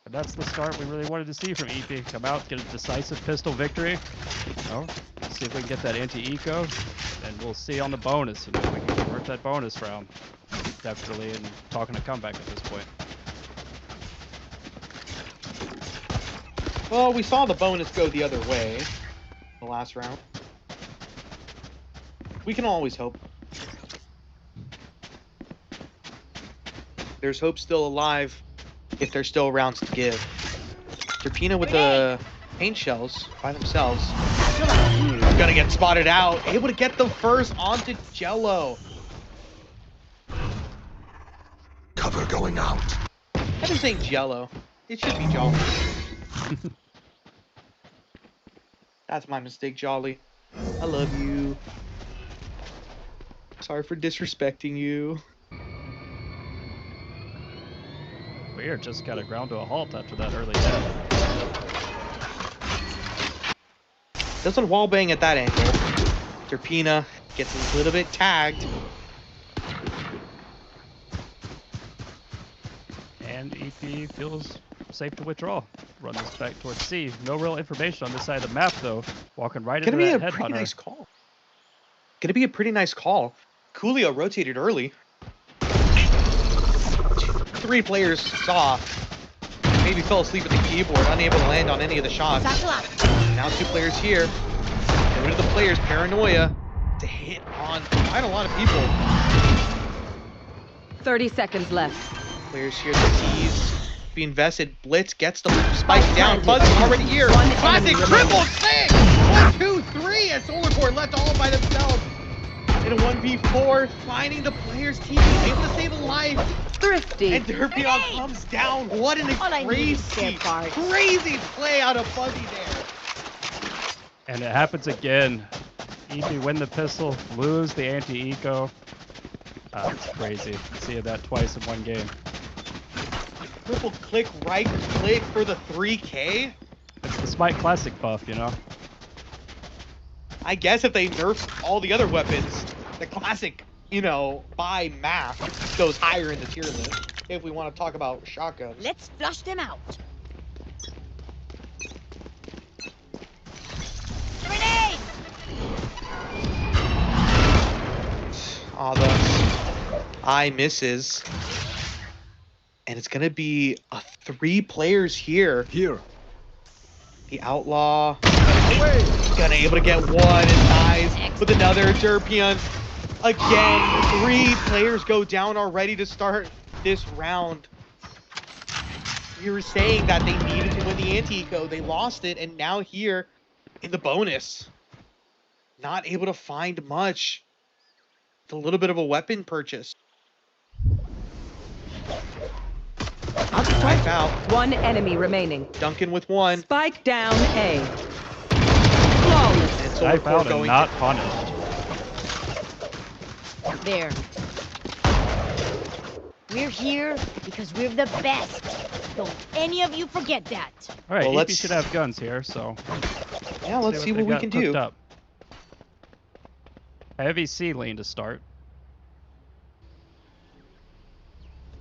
Speaker 6: And that's the start we really wanted to see from EP. Come out, get a decisive pistol victory. Oh, see if we can get that anti-eco, and we'll see on the bonus. And if we can convert that bonus round. Definitely in talking a comeback at this point.
Speaker 4: Well, we saw the bonus go the other way the last round. We can always hope. There's hope still alive if there's still rounds to give. Terpina with the paint shells by themselves. Gonna get spotted out. Able to get the first onto Jello.
Speaker 8: Cover going out.
Speaker 4: I've been saying Jello. It should be Jolly. That's my mistake, Jolly. I love you. Sorry for disrespecting you.
Speaker 6: Weird, just got to ground to a halt after that early hit.
Speaker 4: Doesn't wallbang at that angle. Terpina gets a little bit tagged.
Speaker 6: And EP feels safe to withdraw. Run this back towards C. No real information on this side of the map, though. Walking right into
Speaker 4: Gonna be a
Speaker 6: that
Speaker 4: pretty
Speaker 6: headhunter.
Speaker 4: nice call. Gonna be a pretty nice call. Coolio rotated early. 3 players saw. Maybe fell asleep at the keyboard, unable to land on any of the shots. Now 2 players here. Go to the players, paranoia to hit on quite a lot of people.
Speaker 5: 30 seconds left.
Speaker 4: Players here, the T's be invested. Blitz gets the spike down.
Speaker 5: planted.
Speaker 4: Fuzzy already here.
Speaker 5: One
Speaker 4: Classic
Speaker 5: enemy
Speaker 4: triple six! 1, 2, 3, and Solar Core left all by themselves. In a 1v4, finding the player's team, able to save a life.
Speaker 5: Thrifty.
Speaker 4: And Derpion comes down. What an
Speaker 5: All I need is spare
Speaker 4: crazy,
Speaker 5: parts.
Speaker 4: crazy play out of Fuzzy there.
Speaker 6: And it happens again. EP win the pistol, lose the anti-eco. It's crazy. Seeing that twice in one game.
Speaker 4: Triple click, right click for the 3K.
Speaker 6: It's the Smite Classic buff, you know?
Speaker 4: I guess if they nerf all the other weapons, the classic, you know, by math goes higher in the tier list. If we want to talk about shotguns.
Speaker 5: Let's flush them out. Grenade!
Speaker 4: Oh, the eye misses. And it's going to be a 3 players here.
Speaker 9: Here.
Speaker 4: The Outlaw gonna able to get one and dies with another. Derpion again. 3 players go down already to start this round. We were saying that they needed to win the anti-eco. They lost it, and now here in the bonus, not able to find much. It's a little bit of a weapon purchase. Spike out.
Speaker 5: One enemy remaining.
Speaker 4: Duncan with 1.
Speaker 5: Spike down A. Flawless.
Speaker 4: And Solar
Speaker 6: I
Speaker 4: Core
Speaker 6: found and
Speaker 4: going
Speaker 6: not punished.
Speaker 10: There. We're here because we're the best. Don't any of you forget that.
Speaker 6: All right,
Speaker 4: Well,
Speaker 6: EP
Speaker 4: let's-
Speaker 6: should have guns here, so
Speaker 4: Yeah, let's see
Speaker 6: they
Speaker 4: what we
Speaker 6: got
Speaker 4: can
Speaker 6: cooked
Speaker 4: do.
Speaker 6: up. Heavy C lane to start.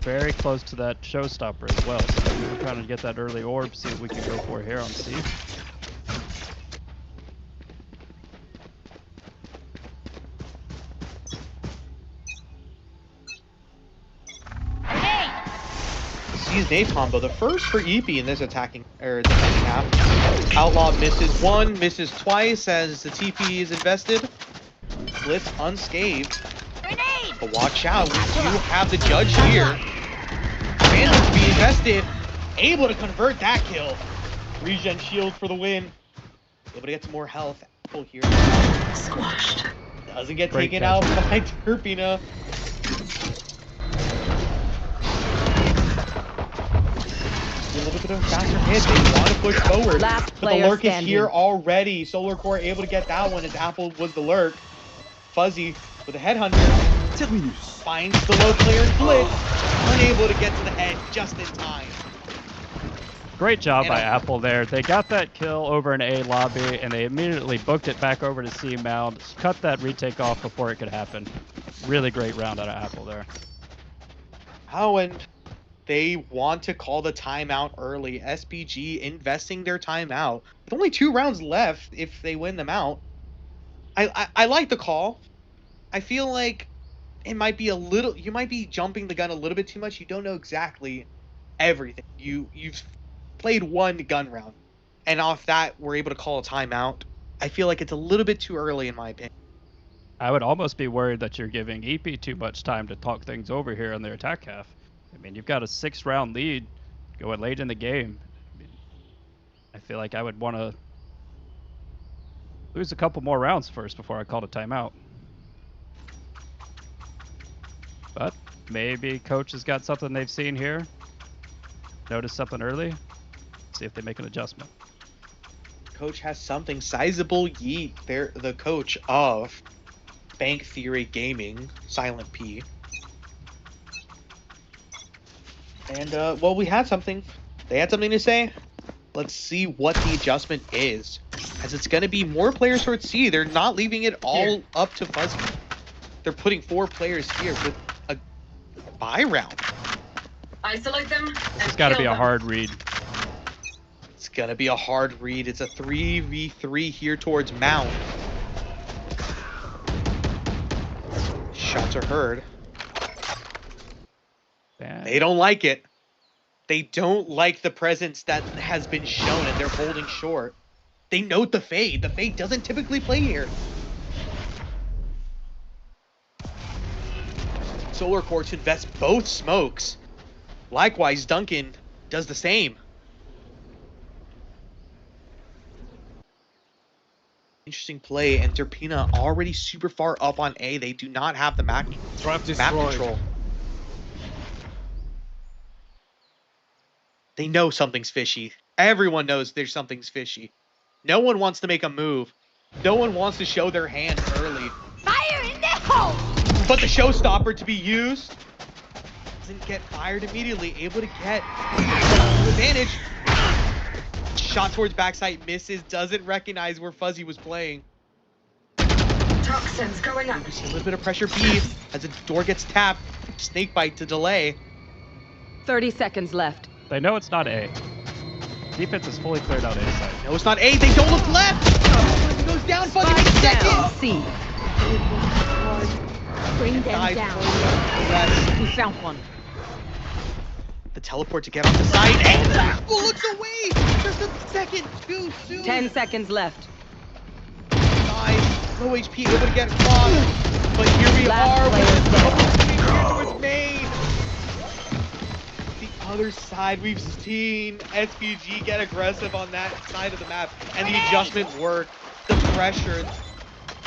Speaker 6: Very close to that showstopper as well, so we're trying to get that early orb, see what we can go for here on C.
Speaker 4: C's nade combo, the first for EP in this attacking or defending half. Outlaw misses 1, misses twice as the TP is invested. Blitz unscathed.
Speaker 10: Grenade!
Speaker 4: But watch out, we do have the judge here. Bandit to be invested, able to convert that kill. Regen shield for the win. Able to get some more health. Apple here.
Speaker 5: Squashed.
Speaker 4: Doesn't get
Speaker 6: Great
Speaker 4: taken
Speaker 6: catch.
Speaker 4: out by Terpina. A little bit of a faster hit. They want to push forward.
Speaker 5: Last
Speaker 4: But the
Speaker 5: player
Speaker 4: lurk is
Speaker 5: standing.
Speaker 4: here already. Solar Core able to get that one as Apple was the lurk. Fuzzy with a headhunter. Finds the low player in Blitz. Unable to get to the head just in time.
Speaker 6: Great job
Speaker 4: And
Speaker 6: by Apple there. They got that kill over in A lobby, and they immediately booked it back over to C mound, cut that retake off before it could happen. Really great round out of Apple there.
Speaker 4: Oh, and they want to call the timeout early. SPG investing their timeout. With only 2 rounds left if they win them out. I like the call. I feel like it might be you might be jumping the gun a little bit too much. You don't know exactly everything. You've played 1 gun round, and off that we're able to call a timeout. I feel like it's a little bit too early in my opinion.
Speaker 6: I would almost be worried that you're giving EP too much time to talk things over here on their attack half. I mean, you've got a 6-round lead going late in the game. I mean, I feel like I would want to lose a couple more rounds first before I called a timeout. But maybe coach has got something they've seen here. Notice something early. See if they make an adjustment.
Speaker 4: Coach has something sizable. Yeet, they're the coach of Ptheory Gaming, Silent P. And well, we had something. They had something to say. Let's see what the adjustment is, as it's going to be more players towards C. They're not leaving it all up to Fuzzy. They're putting 4 players here with a buy round.
Speaker 7: Isolate them.
Speaker 6: It's got to be a hard read.
Speaker 4: It's going to be a hard read. It's a 3v3 here towards Mount. Shots are heard.
Speaker 6: Bad.
Speaker 4: They don't like it. They don't like the presence that has been shown, and they're holding short. They note the fade. The fade doesn't typically play here. Solar Quartz invests both smokes. Likewise, Duncan does the same. Interesting play, and Derpina already super far up on A. They do not have the map control. They know something's fishy. Everyone knows there's something's fishy. No one wants to make a move. No one wants to show their hand early.
Speaker 10: Fire in the hole!
Speaker 4: But the showstopper to be used doesn't get fired immediately. Able to get advantage. Shot towards backside, misses, doesn't recognize where Fuzzy was playing.
Speaker 7: Toxins going up.
Speaker 4: We see a little bit of pressure B as the door gets tapped. Snakebite to delay.
Speaker 5: 30 seconds left.
Speaker 6: They know it's not A. Defense is fully cleared out A side.
Speaker 4: No, it's not A. They don't look left. It goes down. Fuzzy
Speaker 5: Spike
Speaker 4: makes
Speaker 5: down.
Speaker 4: second.
Speaker 5: C.
Speaker 10: Bring them
Speaker 4: Dive
Speaker 10: down.
Speaker 4: forward.
Speaker 10: We found one.
Speaker 4: The teleport to get off the side, and the apple looks away. Just a second too soon.
Speaker 5: 10 seconds left.
Speaker 4: Nice. Low HP, able to get across. But here we
Speaker 5: Last
Speaker 4: are
Speaker 5: player
Speaker 4: with the
Speaker 5: standing.
Speaker 4: here towards main. The other side, we've seen SPG get aggressive on that side of the map, and the adjustment worked. The pressure,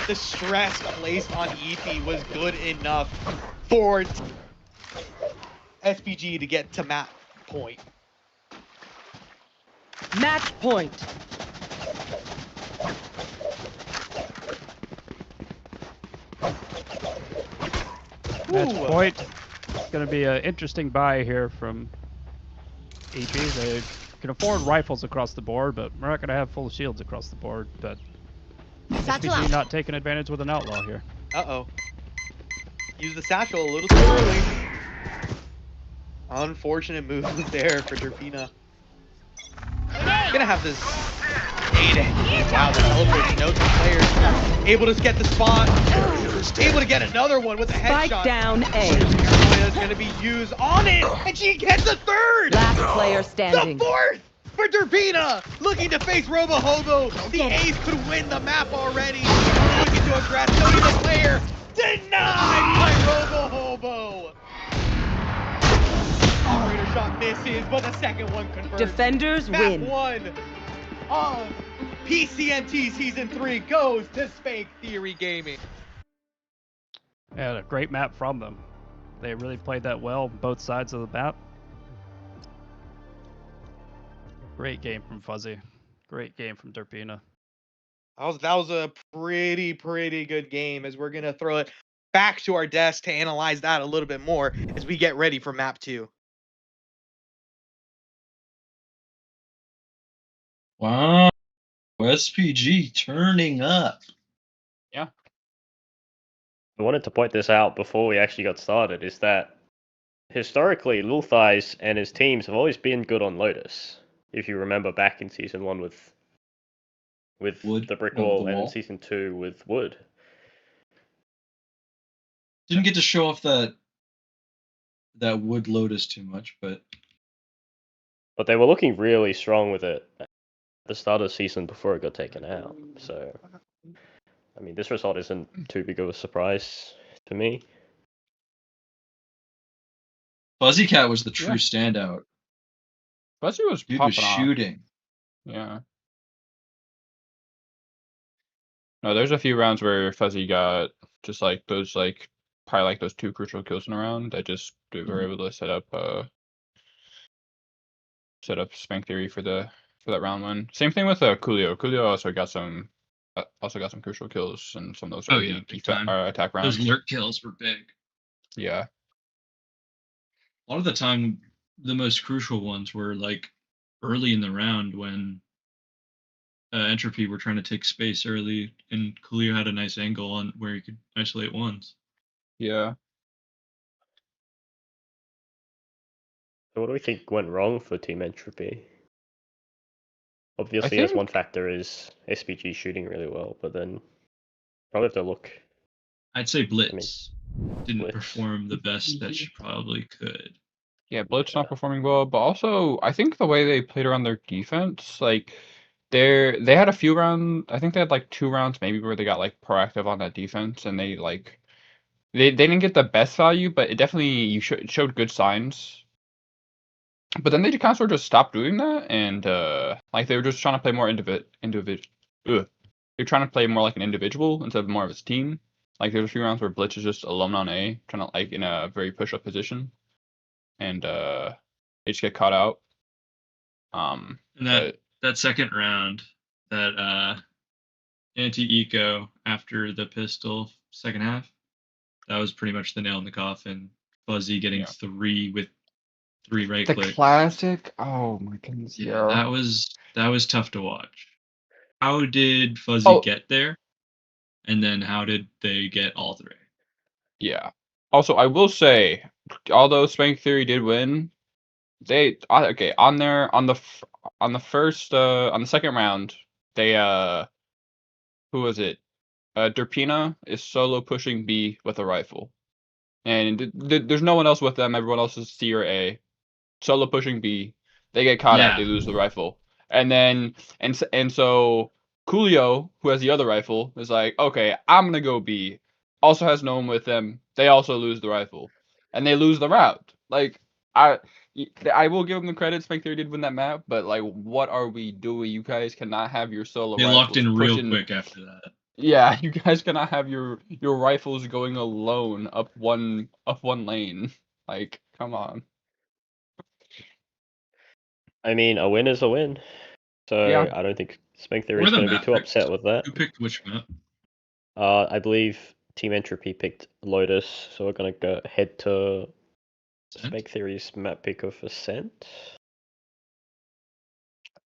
Speaker 4: the stress placed on EP was good enough for SPG to get to map point.
Speaker 5: Match point.
Speaker 6: Match
Speaker 4: Ooh.
Speaker 6: point. It's going to be an interesting buy here from EP. They can afford rifles across the board, but we're not going to have full shields across the board. But
Speaker 10: Satchel
Speaker 6: SPG
Speaker 10: out.
Speaker 6: not taking advantage with an outlaw here.
Speaker 4: Uh-oh. Use the satchel a little too early. Unfortunate move there for Derpina. Gonna have this nade. Wow, the teleport notes the players. Able to get the spot. Able to get another one with a
Speaker 5: Spike
Speaker 4: headshot.
Speaker 5: down A.
Speaker 4: Is gonna be used on it, and she gets the third.
Speaker 5: Last player
Speaker 4: The
Speaker 5: standing.
Speaker 4: fourth for Derpina. Looking to face Robo Hobo. The ace could win the map already. Looking to aggress. Noting the player. Denied by Robo Hobo. Operator shot misses, but the second one converts.
Speaker 5: Defenders
Speaker 4: Map
Speaker 5: win.
Speaker 4: 1 on PCNT Season 3 goes to Spank Theory Gaming.
Speaker 6: Yeah, a great map from them. They really played that well, both sides of the map. Great game from Fuzzy. Great game from Derpina.
Speaker 4: That was a pretty good game, as we're going to throw it back to our desk to analyze that a little bit more as we get ready for map 2.
Speaker 1: Wow. SPG turning up.
Speaker 3: I wanted to point this out before we actually got started, is that historically, Lil Thighs and his teams have always been good on Lotus. If you remember back in Season 1 with
Speaker 1: Wood?
Speaker 3: the Brick
Speaker 1: No,
Speaker 3: Wall,
Speaker 1: the
Speaker 3: and in
Speaker 1: wall.
Speaker 3: Season 2 with Wood.
Speaker 1: Didn't get to show off that Wood Lotus too much, but
Speaker 3: But they were looking really strong with it at the start of the season before it got taken out. So, I mean, this result isn't too big of a surprise to me.
Speaker 1: Fuzzy Cat was the true
Speaker 2: Yeah.
Speaker 1: standout.
Speaker 2: Fuzzy was
Speaker 1: Dude
Speaker 2: popping
Speaker 1: was
Speaker 2: off.
Speaker 1: shooting.
Speaker 2: Yeah. No, there's a few rounds where Fuzzy got just like those probably like those 2 crucial kills in a round that just they were able to set up Spank Theory for that round win. Same thing with Coolio. Coolio also got some crucial kills in some of those
Speaker 1: Oh,
Speaker 2: early
Speaker 1: yeah, big time.
Speaker 2: attack rounds.
Speaker 1: Those lurk kills were big.
Speaker 2: Yeah.
Speaker 1: A lot of the time, the most crucial ones were like early in the round when Entropy were trying to take space early, and Coolio had a nice angle on where he could isolate ones.
Speaker 2: Yeah.
Speaker 3: So what do we think went wrong for Team Entropy? Obviously, as
Speaker 2: think-
Speaker 3: one factor is SPG shooting really well, but then probably have to look.
Speaker 1: I'd say Blitz didn't
Speaker 3: Blitz.
Speaker 1: perform the best that she probably could.
Speaker 2: Yeah, Blitz not performing well, but also I think the way they played around their defense, like they had a few rounds. I think they had like 2 rounds maybe where they got like proactive on that defense, and they didn't get the best value, but it definitely showed good signs. But then they kind of sort of just stopped doing that, and like they were just trying to play more They're trying to play more like an individual instead of more of a team. Like there's a few rounds where Blitz is just alone on A, trying to like in a very push-up position, and they just get caught out.
Speaker 1: And that second round, that anti-eco after the pistol second half, that was pretty much the nail in the coffin. Fuzzy getting 3 with 3 right
Speaker 2: the
Speaker 1: clicks.
Speaker 2: classic. Oh my goodness.
Speaker 1: Yeah, that was tough to watch. How did Fuzzy
Speaker 2: Oh.
Speaker 1: get there? And then how did they get all 3?
Speaker 2: Yeah. Also, I will say, although Spank Theory did win, they on the second round, they who was it? Derpina is solo pushing B with a rifle, and there's no one else with them. Everyone else is C or A. Solo pushing B, they get caught out. They lose the rifle, and then and so Coolio, who has the other rifle, is like, okay, I'm gonna go B. Also has no one with them. They also lose the rifle, and they lose the round. Like I will give them the credit. Spank Theory did win that map, but like, what are we doing? You guys cannot have your solo.
Speaker 1: They locked in real quick after that.
Speaker 2: Yeah, you guys cannot have your rifles going alone up one lane. Like, come on.
Speaker 3: I mean, a win is a win. So
Speaker 2: Yeah.
Speaker 3: I don't think Spank Theory is going to be too upset with that.
Speaker 1: Who picked which map?
Speaker 3: I believe Team Entropy picked Lotus, so we're going to go head to Spank Theory's map pick of Ascent.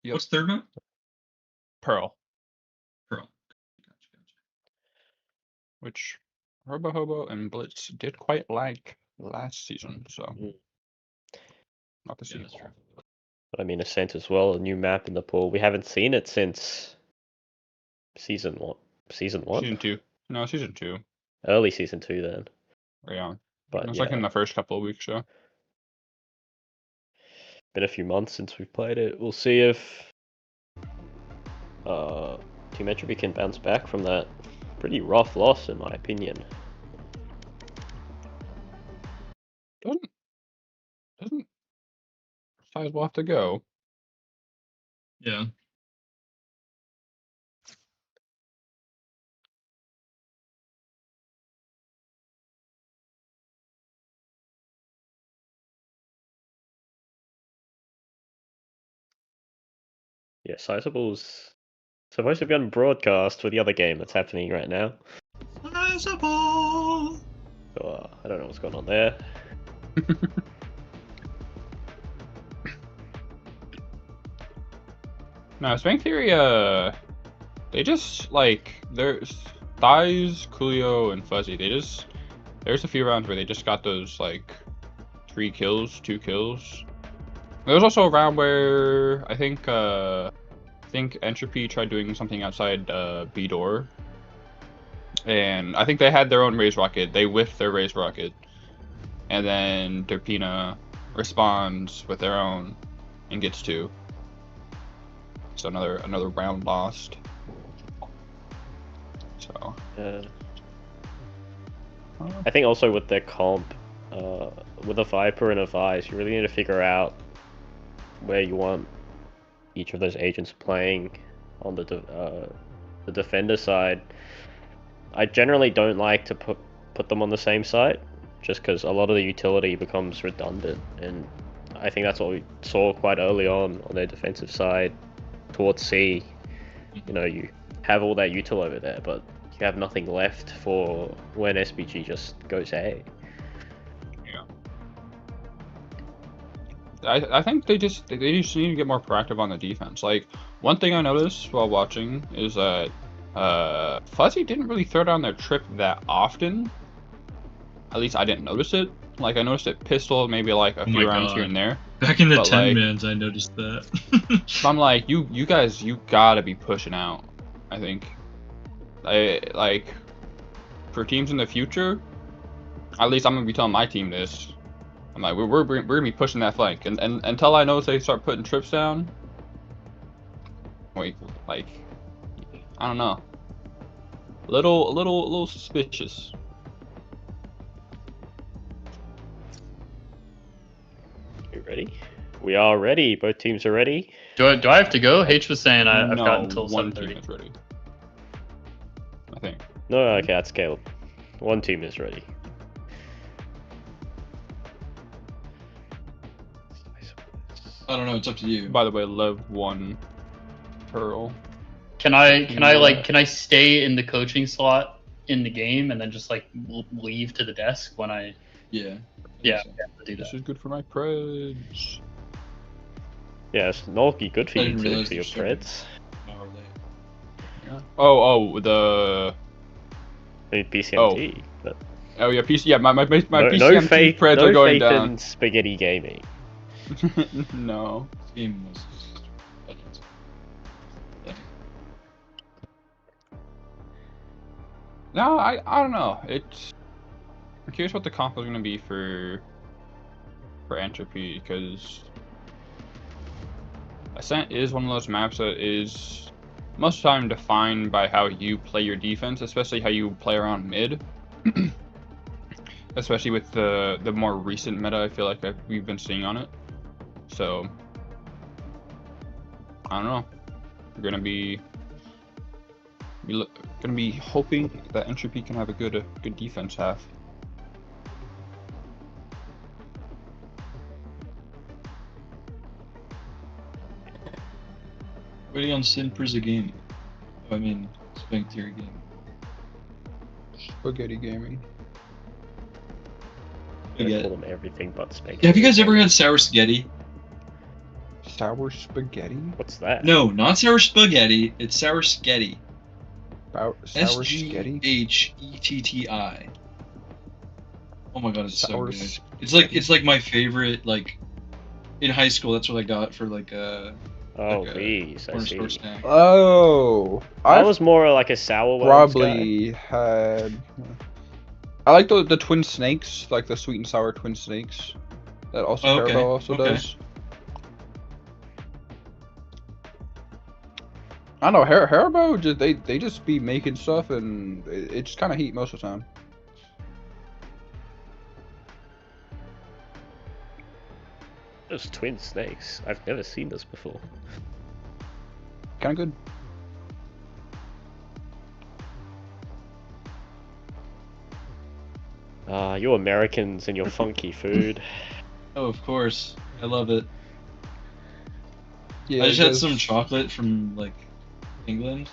Speaker 2: Yep.
Speaker 1: What's third map?
Speaker 2: Pearl,
Speaker 1: Gotcha.
Speaker 2: which Robo Hobo and Blitz did quite like last season, so not the sequel.
Speaker 1: that's true.
Speaker 3: But I mean, Ascent as well, a new map in the pool. We haven't seen it since season one. Season
Speaker 2: 2. No, season 2.
Speaker 3: Early season 2 then.
Speaker 2: Yeah.
Speaker 3: But
Speaker 2: It was
Speaker 3: yeah,
Speaker 2: like in the first couple of weeks, so.
Speaker 3: been a few months since we've played it. We'll see if Team Entropy can bounce back from that pretty rough loss, in my opinion.
Speaker 2: Doesn't Size will have to go.
Speaker 1: Yeah.
Speaker 3: Yeah, Sizable's supposed to be on broadcast for the other game that's happening right now.
Speaker 1: Sizable!
Speaker 3: So, I don't know what's going on there.
Speaker 2: No, Spank Theory, they just, like, there's Thighs, Coolio, and Fuzzy, there's a few rounds where they just got those, like, 2 kills. There was also a round where I think Entropy tried doing something outside B door, and I think they had their own raise rocket. They whiffed their raise rocket, and then Derpina responds with their own and gets 2. So another round lost. So.
Speaker 3: I think also with their comp, with a Viper and a Vice, you really need to figure out where you want each of those agents playing on the defender side. I generally don't like to put them on the same side, just because a lot of the utility becomes redundant, and I think that's what we saw quite early on their defensive side towards C. You know, you have all that util over there, but you have nothing left for when SPG just goes A.
Speaker 2: I think they just need to get more proactive on the defense. Like, one thing I noticed while watching is that Fuzzy didn't really throw down their trip that often. At least I didn't notice it. Like, I noticed it pistol maybe like a few rounds here and there.
Speaker 1: Back in the
Speaker 2: but
Speaker 1: 10
Speaker 2: like,
Speaker 1: mans, I noticed that.
Speaker 2: So I'm like, you guys, you gotta be pushing out. I think, like, for teams in the future, at least I'm gonna be telling my team this. I'm like, we're gonna be pushing that flank, and until I notice they start putting trips down. Wait, like, I don't know. A little suspicious.
Speaker 3: You ready? We are ready. Both teams are ready.
Speaker 11: Do I have to go? H was saying I've got until 7:30.
Speaker 2: One team is ready. I think.
Speaker 3: No, okay, that's Caleb. One team is ready.
Speaker 1: I don't know. It's up to you.
Speaker 2: By the way, Lev 1 Pearl.
Speaker 11: Can I stay in the coaching slot in the game and then just like leave to the desk when I?
Speaker 1: Yeah.
Speaker 11: Yeah, I have to do that.
Speaker 2: This is good for my preds.
Speaker 3: Yeah, it's not good for
Speaker 1: I
Speaker 3: you
Speaker 1: didn't
Speaker 3: too,
Speaker 1: realize
Speaker 3: for your
Speaker 1: you started.
Speaker 3: threads.
Speaker 2: Oh, the.
Speaker 3: I mean, PCMT. But
Speaker 2: Oh yeah, PC. Yeah, my
Speaker 3: no
Speaker 2: PCMT
Speaker 3: faith,
Speaker 2: preds
Speaker 3: no
Speaker 2: are going
Speaker 3: faith
Speaker 2: down.
Speaker 3: in spaghetti gaming.
Speaker 2: No.
Speaker 1: This game was.
Speaker 2: No, I don't know. I'm curious what the comp is going to be for Entropy, because Ascent is one of those maps that is most of the time defined by how you play your defense, especially how you play around mid. Especially with the more recent meta, I feel like we've been seeing on it. So I don't know. We're gonna be hoping that Entropy can have a good defense half.
Speaker 1: Waiting on Sinper's Gaming. I mean, Spank Theory Gaming.
Speaker 2: Spaghetti Gaming.
Speaker 3: I call them everything but spaghetti.
Speaker 1: Yeah, have you guys ever had sour spaghetti?
Speaker 2: Sour spaghetti?
Speaker 3: What's that?
Speaker 1: No, not sour spaghetti. It's sour sketty.
Speaker 2: Sour sketty?
Speaker 1: SGHETTI. Oh my god, it's
Speaker 2: Sour
Speaker 1: so good. It's like my favorite. Like in high school, that's what I got for like a.
Speaker 3: Oh,
Speaker 1: like
Speaker 3: please, I see.
Speaker 1: Snack.
Speaker 3: I was more like a sour
Speaker 2: probably had. I like the twin snakes, like the sweet and sour twin snakes. That also Haribo also does. I don't know, Haribo just they just be making stuff and it just kind of heat most of the time.
Speaker 3: Those twin snakes. I've never seen this before.
Speaker 2: Kind of good.
Speaker 3: You Americans and your funky food.
Speaker 1: Oh, of course. I love it.
Speaker 2: Yeah,
Speaker 1: I just had some chocolate from like England.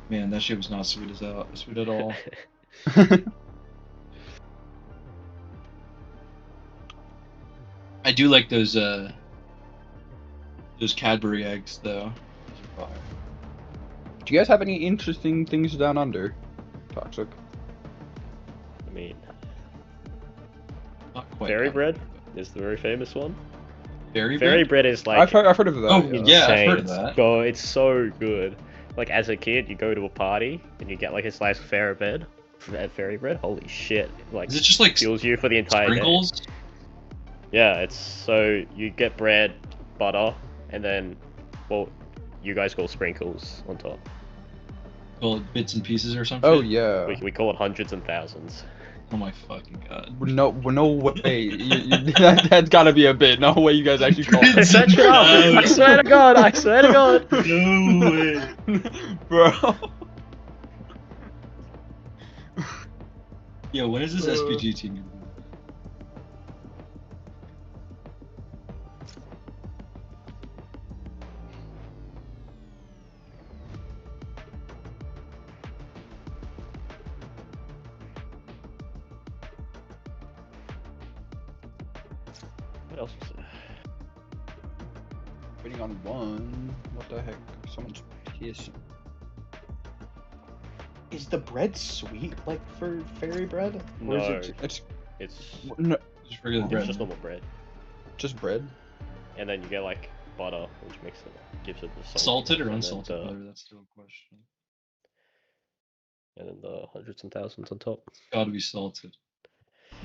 Speaker 1: Man, that shit was not sweet at all. I do like those Cadbury eggs though. Those
Speaker 2: Do you guys have any interesting things down under? Toxic.
Speaker 3: I mean,
Speaker 1: Not quite.
Speaker 3: fairy bread is the very famous one.
Speaker 1: Fairy
Speaker 3: bread is like.
Speaker 2: I've heard of that.
Speaker 1: Oh yeah, I've heard of
Speaker 3: insane.
Speaker 1: that.
Speaker 3: Oh, it's so good. Like as a kid, you go to a party and you get like a slice of fairy bread. Fairy bread. Holy shit! Like
Speaker 1: Is it just like
Speaker 3: fuels you for the entire
Speaker 1: sprinkles?
Speaker 3: day. Yeah, it's so you get bread, butter, and then well, you guys call sprinkles on top.
Speaker 1: Call it bits and pieces or something?
Speaker 2: Oh yeah.
Speaker 3: We call it hundreds and thousands.
Speaker 1: Oh my fucking god.
Speaker 2: No way. That's gotta be a bit. No way you guys actually call it.
Speaker 3: Search it up. I swear to God. I swear to God.
Speaker 1: No way.
Speaker 2: Bro.
Speaker 1: Yo, when is this SPG team gonna be?
Speaker 3: What else was there?
Speaker 2: Waiting on one. What the heck? Someone's pissing.
Speaker 4: Is the bread sweet like for fairy bread?
Speaker 3: No,
Speaker 4: Or is it
Speaker 3: it's
Speaker 2: No,
Speaker 1: Just regular
Speaker 3: it's
Speaker 1: bread.
Speaker 3: just normal bread,
Speaker 2: just bread.
Speaker 3: and then you get like butter, which makes it gives it the
Speaker 1: Salted or
Speaker 3: and then
Speaker 1: unsalted?
Speaker 3: the-
Speaker 1: Whatever, that's still a question.
Speaker 3: and then the hundreds and thousands on top.
Speaker 1: Gotta be salted.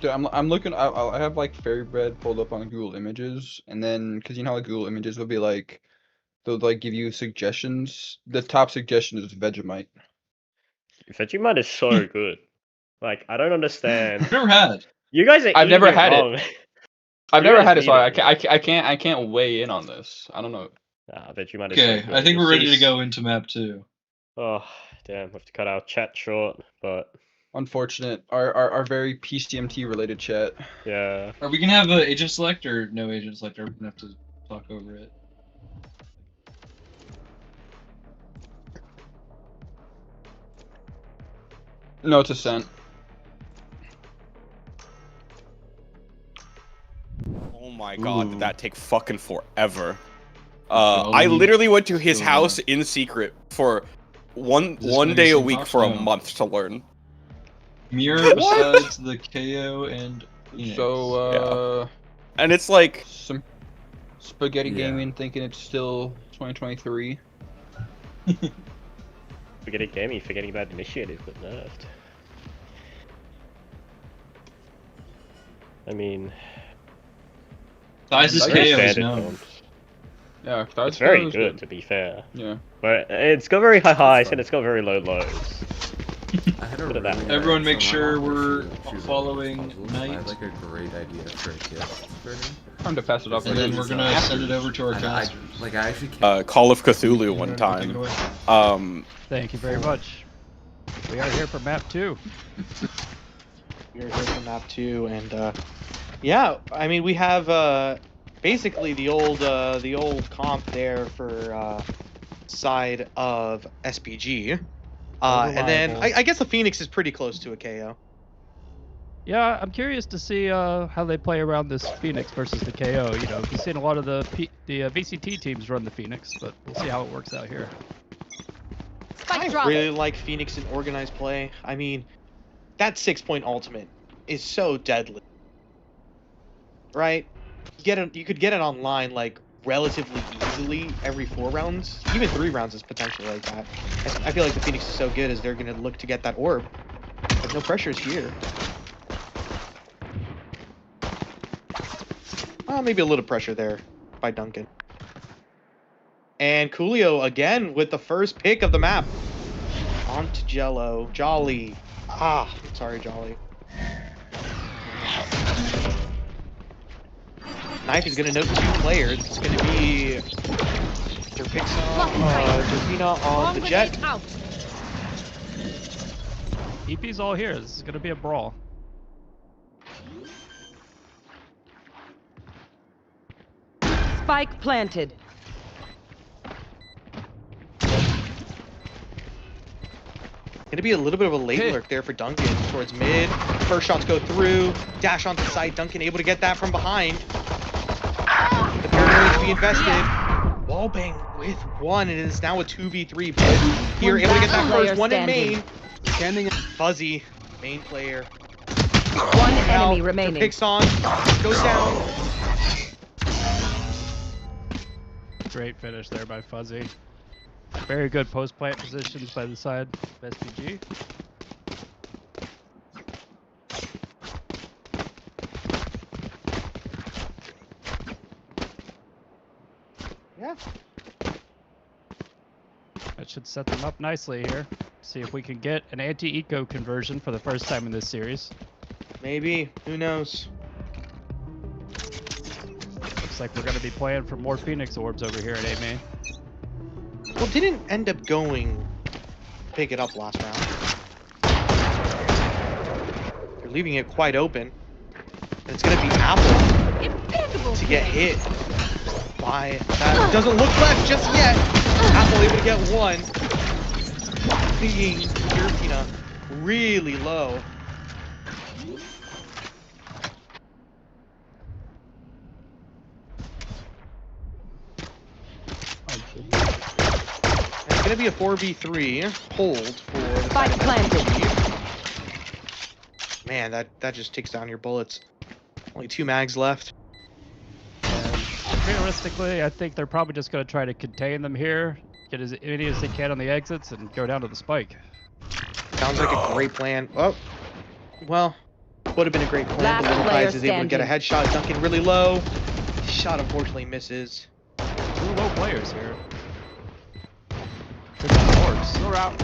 Speaker 2: Dude, I'm looking. I have like fairy bread pulled up on Google Images, and then because you know how Google Images would be like, they'll like give you suggestions. The top suggestion is Vegemite.
Speaker 3: Vegemite is so good. Like I don't understand.
Speaker 1: I've never had.
Speaker 3: You guys are.
Speaker 2: I've never
Speaker 3: eating
Speaker 2: had it.
Speaker 3: wrong.
Speaker 2: I've
Speaker 3: You
Speaker 2: never
Speaker 3: guys
Speaker 2: had it, so
Speaker 3: need
Speaker 2: I can't weigh in on this. I don't know.
Speaker 3: Nah, Vegemite is
Speaker 1: Okay,
Speaker 3: so good.
Speaker 1: I think
Speaker 3: You'll
Speaker 1: we're ready
Speaker 3: see
Speaker 1: to go into map 2.
Speaker 3: Oh damn, we have to cut our chat short, but
Speaker 2: Unfortunate. Our very PCMT related chat.
Speaker 3: yeah.
Speaker 1: Are we gonna have an agent select or no agent select? Or we're gonna have to talk over it?
Speaker 2: No, it's a scent.
Speaker 12: Oh my god, did that take fucking forever.
Speaker 1: Bro,
Speaker 12: I
Speaker 1: you-
Speaker 12: literally went to his
Speaker 1: so,
Speaker 12: house in secret for one
Speaker 1: Is this
Speaker 12: day a
Speaker 1: Magazine
Speaker 12: week
Speaker 1: Box?
Speaker 12: for a
Speaker 1: No.
Speaker 12: month to learn.
Speaker 1: Mirror besides the KO and Phoenix.
Speaker 2: So
Speaker 12: And it's like
Speaker 2: some spaghetti
Speaker 8: Yeah.
Speaker 2: gaming thinking it's still 2023.
Speaker 3: Forgetting gaming, forgetting about initiative got nerfed. I mean,
Speaker 1: Sizes
Speaker 2: Like
Speaker 1: KO is
Speaker 3: standard
Speaker 1: known.
Speaker 3: comps.
Speaker 2: Yeah,
Speaker 3: It's very good to be fair,
Speaker 2: Yeah.
Speaker 3: but it's got very high highs and it's got very low lows.
Speaker 8: I had a
Speaker 3: Put it that
Speaker 8: really
Speaker 3: way.
Speaker 1: Everyone
Speaker 8: nice-
Speaker 1: make
Speaker 8: so
Speaker 1: sure
Speaker 8: I don't know
Speaker 1: we're
Speaker 8: if you really
Speaker 1: following
Speaker 8: like puzzles, but I
Speaker 1: Knight.
Speaker 8: had like a great idea for a gift for him.
Speaker 2: Time to pass it off.
Speaker 1: And then we're gonna send it over to our
Speaker 8: And
Speaker 1: casters.
Speaker 8: I actually can't.
Speaker 12: Call of Cthulhu one
Speaker 1: Take it
Speaker 12: time.
Speaker 1: away.
Speaker 6: Thank you very much. We are here for map 2.
Speaker 4: We're here for map 2, and yeah, I mean we have basically the old comp there for side of SPG, and then
Speaker 6: Reliable.
Speaker 4: I guess the Phoenix is pretty close to a KO.
Speaker 6: Yeah, I'm curious to see how they play around this Phoenix versus the KO. You know, we've seen a lot of the VCT teams run the Phoenix, but we'll see how it works out here.
Speaker 10: Spike
Speaker 4: I
Speaker 10: drop.
Speaker 4: really like Phoenix in organized play. I mean, that 6-point ultimate is so deadly, right? You could get it online like relatively easily every 4 rounds, even 3 rounds is potentially like that. I feel like the Phoenix is so good as they're gonna look to get that orb. But no pressures here. Well, maybe a little pressure there by Duncan. And Coolio again with the first pick of the map. On to Jello. Jolly. Ah, sorry, Jolly. Knife is going to note 2 players. It's going to be Derpina on the Jet.
Speaker 10: Out.
Speaker 6: EP's all here. This is gonna be a brawl.
Speaker 5: Spike planted.
Speaker 4: Gonna be a little bit of a late lurk there for Duncan towards mid. First shots go through. Dash onto the side. Duncan able to get that from behind. The paranoia to be invested. Bang with one, and it is now a 2v3. But here, able to get that first one in main.
Speaker 9: Standing.
Speaker 4: Fuzzy, main player.
Speaker 5: One enemy remaining.
Speaker 4: Picks on, goes down.
Speaker 6: Great finish there by Fuzzy. Very good post-plant positions by the side of SPG.
Speaker 4: Yeah.
Speaker 6: That should set them up nicely here. See if we can get an anti-eco conversion for the first time in this series.
Speaker 4: Maybe. Who knows?
Speaker 6: Looks like we're going to be playing for more Phoenix orbs over here at A main.
Speaker 4: Well, didn't end up going pick it up last round. They're leaving it quite open. And it's going to be Apple to get hit by that. Doesn't look left just yet. Apple able to get one. Being Yerpina really low. It's going to be a 4v3 hold for the
Speaker 5: Spike planted.
Speaker 4: Man, that just takes down your bullets. Only 2 mags left.
Speaker 6: And realistically, I think they're probably just going to try to contain them here, get as many as they can on the exits, and go down to the spike.
Speaker 4: Sounds like a great plan. Oh, well, would have been a great plan,
Speaker 5: Last
Speaker 4: but Little
Speaker 5: player
Speaker 4: Pies is able to get a headshot. Duncan really low. Shot unfortunately misses.
Speaker 6: 2 low players here. Good force.
Speaker 9: You're out.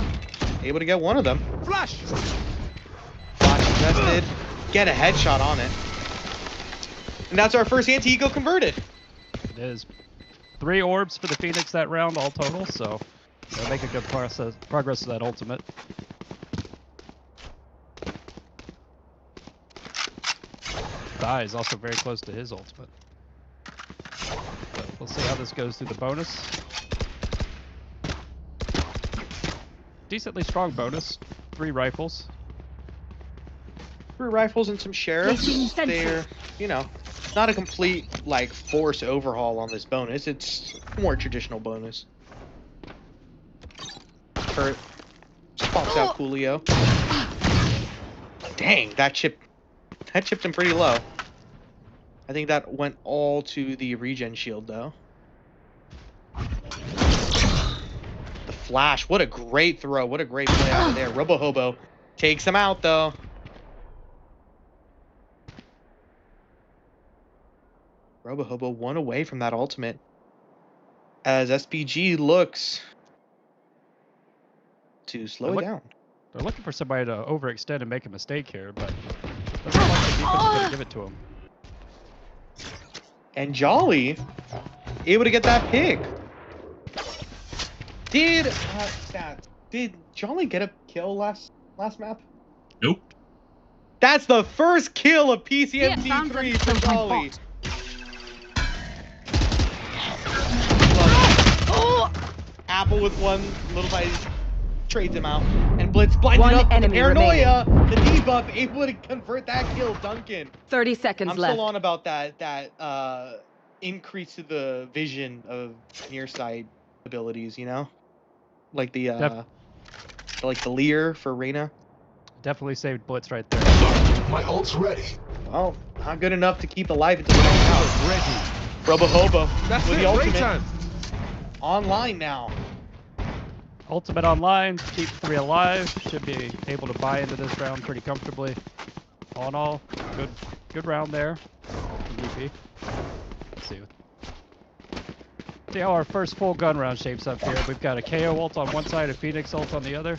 Speaker 4: Able to get one of them.
Speaker 9: Flash.
Speaker 4: Flash invested. Get a headshot on it. And that's our first anti-eco converted.
Speaker 6: It is 3 orbs for the Phoenix that round, all total, so they'll make a good progress to that ultimate. Die is also very close to his ultimate. So we'll see how this goes through the bonus. Decently strong bonus. 3 rifles.
Speaker 4: 3 rifles and some sheriffs. They're, you know, not a complete, like, force overhaul on this bonus. It's a more traditional bonus. Kurt just pops out Coolio. Dang, that chipped him pretty low. I think that went all to the regen shield, though. The flash, what a great throw. What a great play out of there. Robo-Hobo takes him out, though. Robo-Hobo 1 away from that ultimate. As SPG looks to slow it down.
Speaker 6: They're looking for somebody to overextend and make a mistake here, but doesn't look like the defense is going to give it to him.
Speaker 4: And Jolly able to get that pick. Did Jolly get a kill last map?
Speaker 1: Nope.
Speaker 4: That's the first kill of PCMT3 for Jolly. Apple with 1, Little Pies trades him out, and Blitz blinded up with the paranoia. Remaining. The debuff able to convert that kill. Duncan.
Speaker 5: 30 seconds left.
Speaker 4: I'm still on about that increase to the vision of near sight abilities. You know, like the Lear for Reyna.
Speaker 6: Definitely saved Blitz right there.
Speaker 9: My ult's ready.
Speaker 4: Well, not good enough to keep alive until the next house.
Speaker 9: Ready.
Speaker 4: Robo-Hobo
Speaker 9: That's
Speaker 4: with
Speaker 9: it.
Speaker 4: the ultimate
Speaker 9: Time.
Speaker 4: online now.
Speaker 6: Ultimate online, keep 3 alive. Should be able to buy into this round pretty comfortably. All in all, good round there from DP. Let's see how our first full gun round shapes up here. We've got a KO ult on one side, a Phoenix ult on the other.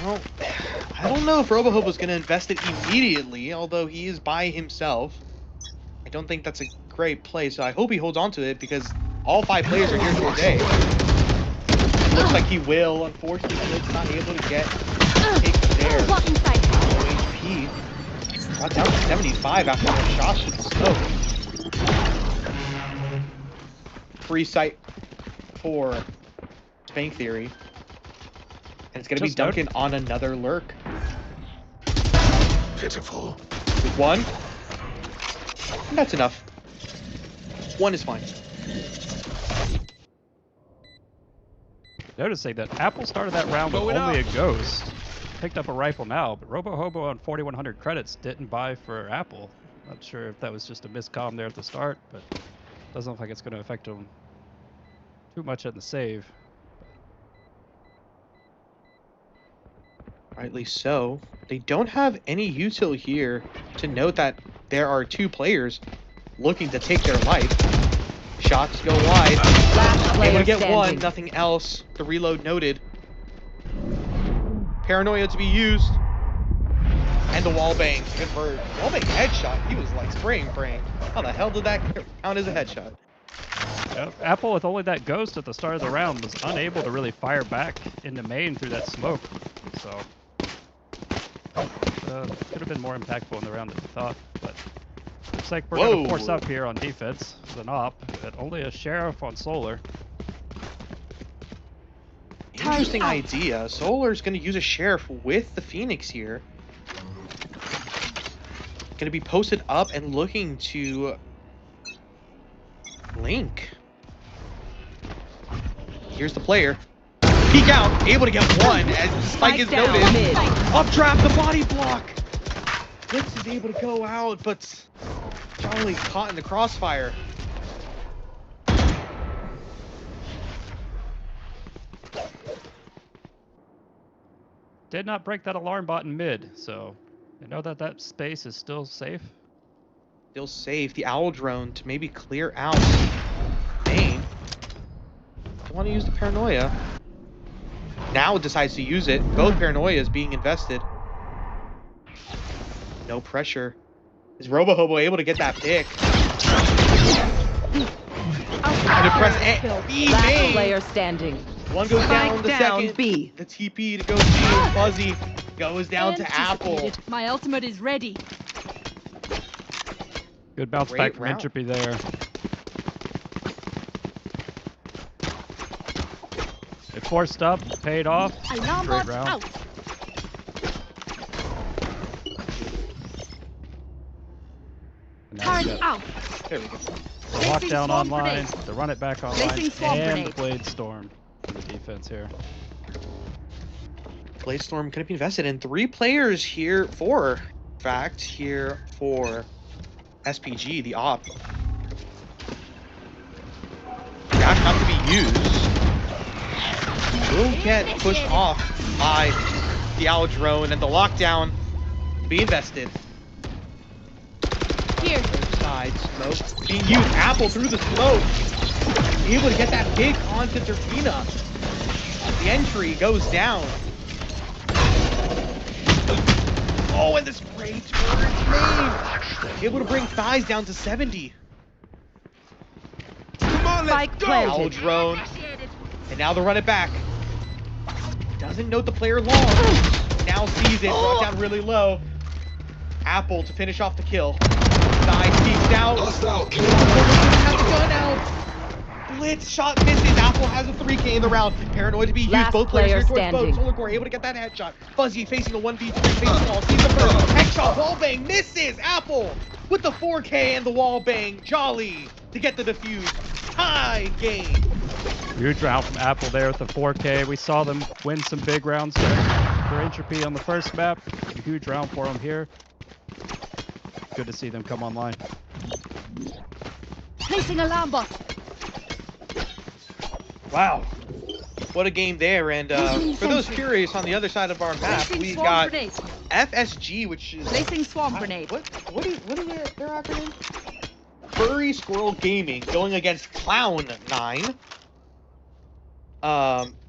Speaker 4: Well, I don't know if Robo-Hobo's going to invest it immediately, although he is by himself. I don't think that's a great play, so I hope he holds on to it because all 5 players are here today. It looks like he will. Unfortunately, Blitz not able to get taken there. No HP. Got down to 75 after the shot should smoke. Free sight for Spank Theory. And it's going to be Duncan on another lurk.
Speaker 9: Pitiful.
Speaker 4: With 1. That's enough. 1 is fine.
Speaker 6: Noticing that Apple started that round with only a ghost. Picked up a rifle now, but Robo Hobo on 4,100 credits didn't buy for Apple. Not sure if that was just a miscomm there at the start, but doesn't look like it's going to affect him too much at the save.
Speaker 4: Rightly so. They don't have any util here to note that there are 2 players looking to take their life. Shots go wide. Able to get 1, nothing else. The reload noted. Paranoia to be used. And the wall bang to convert. Wall bang headshot. He was like spraying. How the hell did that count as a headshot?
Speaker 6: Yep. Apple, with only that ghost at the start of the round, was unable to really fire back into main through that smoke. So, could have been more impactful in the round than we thought. But looks like we're going to force up here on defense with an op, but only a sheriff on Solar.
Speaker 4: Interesting idea. Solar's going to use a sheriff with the Phoenix here. Going to be posted up and looking to Link. Here's the player. Peek out, able to get 1 as Spike is noted. Updraft the body block. Blitz is able to go out, but Charlie caught in the crossfire.
Speaker 6: Did not break that alarm bot in mid, so I know that that space is still safe.
Speaker 4: Still safe. The owl drone to maybe clear out main. Don't want to use the paranoia. Now it decides to use it. Both paranoias being invested. No pressure. Is Robo Hobo able to get that pick? And to press B main.
Speaker 5: Player standing.
Speaker 4: 1 goes down, the
Speaker 5: down,
Speaker 4: second.
Speaker 5: B.
Speaker 4: The TP to go C. Fuzzy goes down to Apple.
Speaker 10: My ultimate is ready.
Speaker 6: Good bounce
Speaker 4: Great
Speaker 6: back from
Speaker 4: round.
Speaker 6: Entropy there. It forced up, paid off. Great round.
Speaker 10: Out. Turret out.
Speaker 4: There we go.
Speaker 6: The lockdown online, the run it back online, and the Blade Storm for the defense here.
Speaker 4: Blade Storm going to be invested in 3 players here, 4, in fact, here for SPG, the op. Dash not to be used. Will get pushed off by the owl drone, and the lockdown to be invested.
Speaker 10: Here.
Speaker 4: Side smoke being used. Apple through the smoke. Able to get that pick onto Derpina. The entry goes down. Oh, and the spray turns main. Able to bring thighs down to 70.
Speaker 5: Come on, let's go.
Speaker 4: Owl drone. And now they'll run it back. Doesn't note the player long. Now sees it. Brought down really low. Apple to finish off the kill. Thigh peeks out. Has the gun out. Blitz shot misses. Apple has a 3K in the round. Paranoid to be used.
Speaker 5: Last
Speaker 4: Both players here towards
Speaker 5: standing.
Speaker 4: both. Solar Core able to get that headshot. Fuzzy facing a 1v3. Facing all. Sees the first. Headshot. Wall bang. Misses. Apple with the 4K and the wall bang. Jolly to get the defuse. Tie game.
Speaker 6: Huge round from Apple there with the 4K. We saw them win some big rounds for Entropy on the first map. A huge round for them here. Good to see them come online.
Speaker 10: Placing alarm bot.
Speaker 4: Wow. What a game there. And for those curious, on the other side of our map, we got FSG, which is...
Speaker 10: Placing swarm grenade.
Speaker 4: What is their acronym? Furry Squirrel Gaming going against Clown9.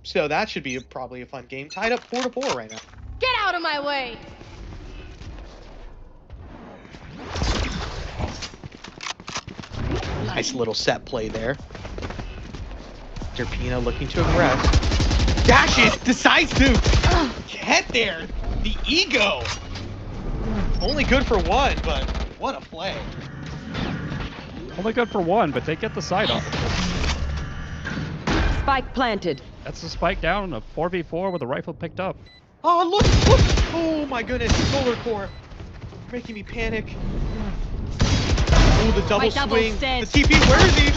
Speaker 4: So that should be probably a fun game. Tied up 4-4 right now.
Speaker 10: Get out of my way.
Speaker 4: Nice little set play there. Derpina looking to aggress. Dashes, decides to get there. The ego. Only good for 1, but what a play.
Speaker 6: Only good for 1, but they get the side off.
Speaker 5: Spike planted.
Speaker 6: That's the spike down and a 4v4 with a rifle picked up.
Speaker 4: Oh, look! Oh my goodness, Solar Core. Making me panic. Ooh, the double
Speaker 10: double
Speaker 4: swing.
Speaker 10: stand.
Speaker 4: The TP, where is he?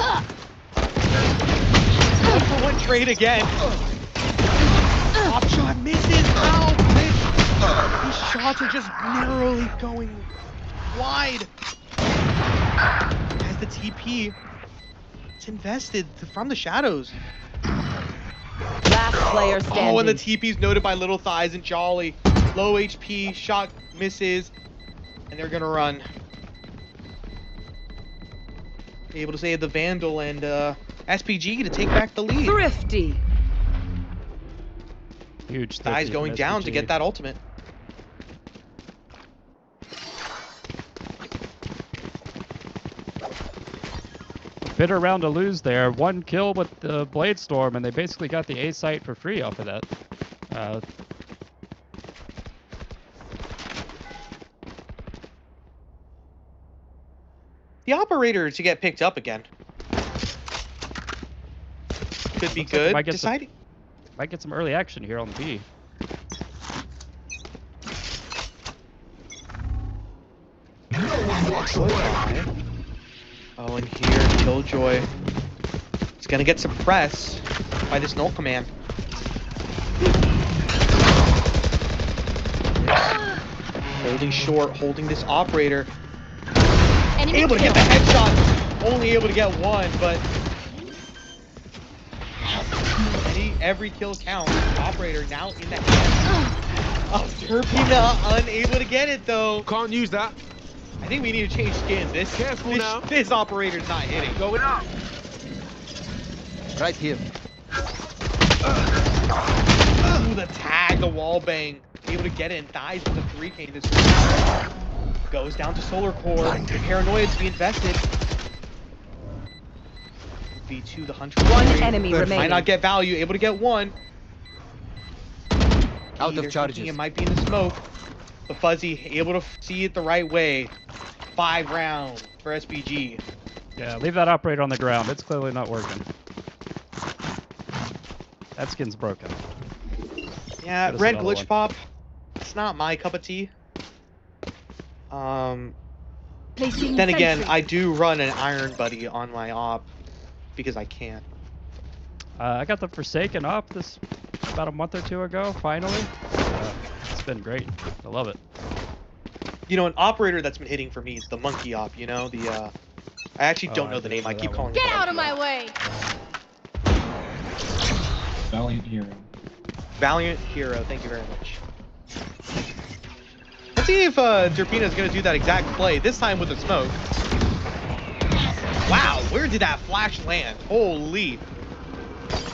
Speaker 4: 1-for-1 trade again. Top shot misses. Ow, these shots are just narrowly going wide. As the TP, it's invested from the shadows.
Speaker 5: Last player standing.
Speaker 4: Oh, and the TP's noted by Little Thighs and Jolly. Low HP, shot misses, and they're gonna run. Able to save the Vandal and SPG to take back the lead.
Speaker 5: Thrifty.
Speaker 6: Huge.
Speaker 4: Thighs going down to get that ultimate.
Speaker 6: Bitter round to lose there. 1 kill with the Blade Storm, and they basically got the A site for free off of that.
Speaker 4: The operator to get picked up again. Could be good.
Speaker 6: Like
Speaker 4: Deciding.
Speaker 6: Might get some early action here on the B.
Speaker 4: Oh, and here, Killjoy is gonna get suppressed by this null command. Holding short, holding this operator.
Speaker 10: Enemy
Speaker 4: Able to get the headshot. Only able to get one, but every kill counts. Operator now in the hands of Turpina, unable to get it though.
Speaker 9: Can't use that.
Speaker 4: I think we need to change skins. This operator's not hitting.
Speaker 9: Going up. Right here.
Speaker 4: Ooh, the tag, the wall bang. Able to get it and dies with the 3K. This goes down to Solar Core. The paranoia to be invested. V2, the Hunter.
Speaker 5: One enemy remaining.
Speaker 4: Might not get value. Able to get one.
Speaker 9: Out of charges.
Speaker 4: It might be in the smoke. The Fuzzy able to see it the right way. 5 rounds for SPG.
Speaker 6: Yeah, leave that operator on the ground. It's clearly not working. That skin's broken.
Speaker 4: Yeah, red glitch pop. It's not my cup of tea. Then again, I do run an Iron Buddy on my op because I can.
Speaker 6: I got the Forsaken op this about a month or 2 ago. Finally, it's been great. I love it.
Speaker 4: You know, an operator that's been hitting for me is the monkey op. You know, the I actually don't know the name. I keep calling it.
Speaker 10: Get out of my way!
Speaker 1: Valiant Hero.
Speaker 4: Valiant Hero. Thank you very much. Let's see if Derpina is going to do that exact play, this time with the smoke. Wow, where did that flash land? Holy.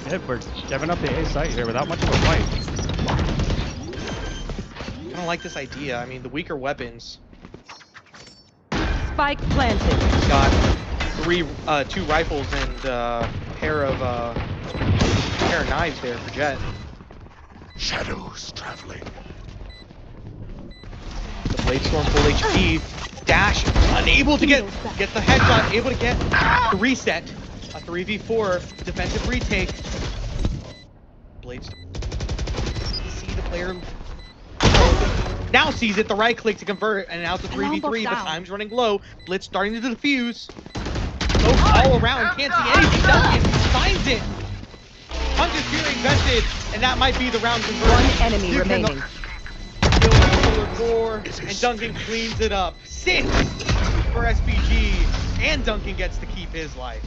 Speaker 6: Yeah, we're giving up the A site here without much of a fight.
Speaker 4: I don't like this idea. I mean, the weaker weapons.
Speaker 5: Spike planted.
Speaker 4: Got 2 rifles and a pair of knives there for Jet.
Speaker 9: Shadows traveling.
Speaker 4: The Blade Storm full HP. Dash, unable to get the headshot, able to get the reset. A 3v4 defensive retake. Blade Storm. See the player now sees it, the right click to convert, and now it's a 3v3, but time's running low. Blitz starting to defuse. Goes all around, can't see anything. Duncan finds it. Hunter's Fury invested, and that might be the round conversion.
Speaker 5: One enemy remaining.
Speaker 4: And Duncan cleans it up. 6 for SPG, and Duncan gets to keep his life.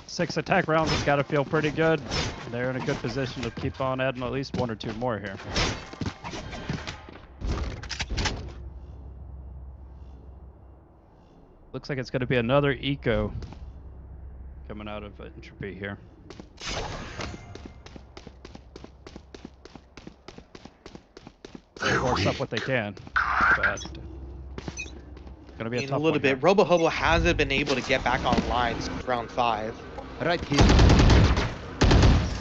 Speaker 6: 6 attack rounds has got to feel pretty good. They're in a good position to keep on adding at least 1 or 2 more here. Looks like it's going to be another eco coming out of Entropy here. They force up what they can, but it's going to be a tough
Speaker 4: a little
Speaker 6: one
Speaker 4: bit. Robo Hobo hasn't been able to get back online since round 5.
Speaker 9: Right here.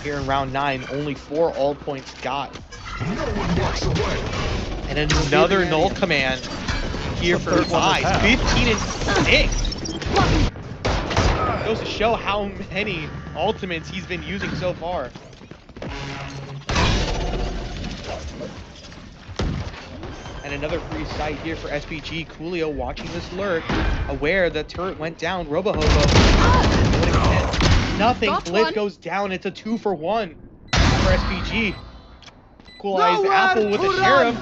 Speaker 4: Here in round 9, only 4 all points got. And another null command here for Thighs. 15 and 6. Goes to show how many ultimates he's been using so far. And another free sight here for SPG. Coolio watching this lurk, aware that turret went down. Robohobo. Nothing.
Speaker 5: Got
Speaker 4: Blitz
Speaker 5: one.
Speaker 4: goes down. It's a 2-for-1 for SPG. Cool Eyes Apple with the Sheriff.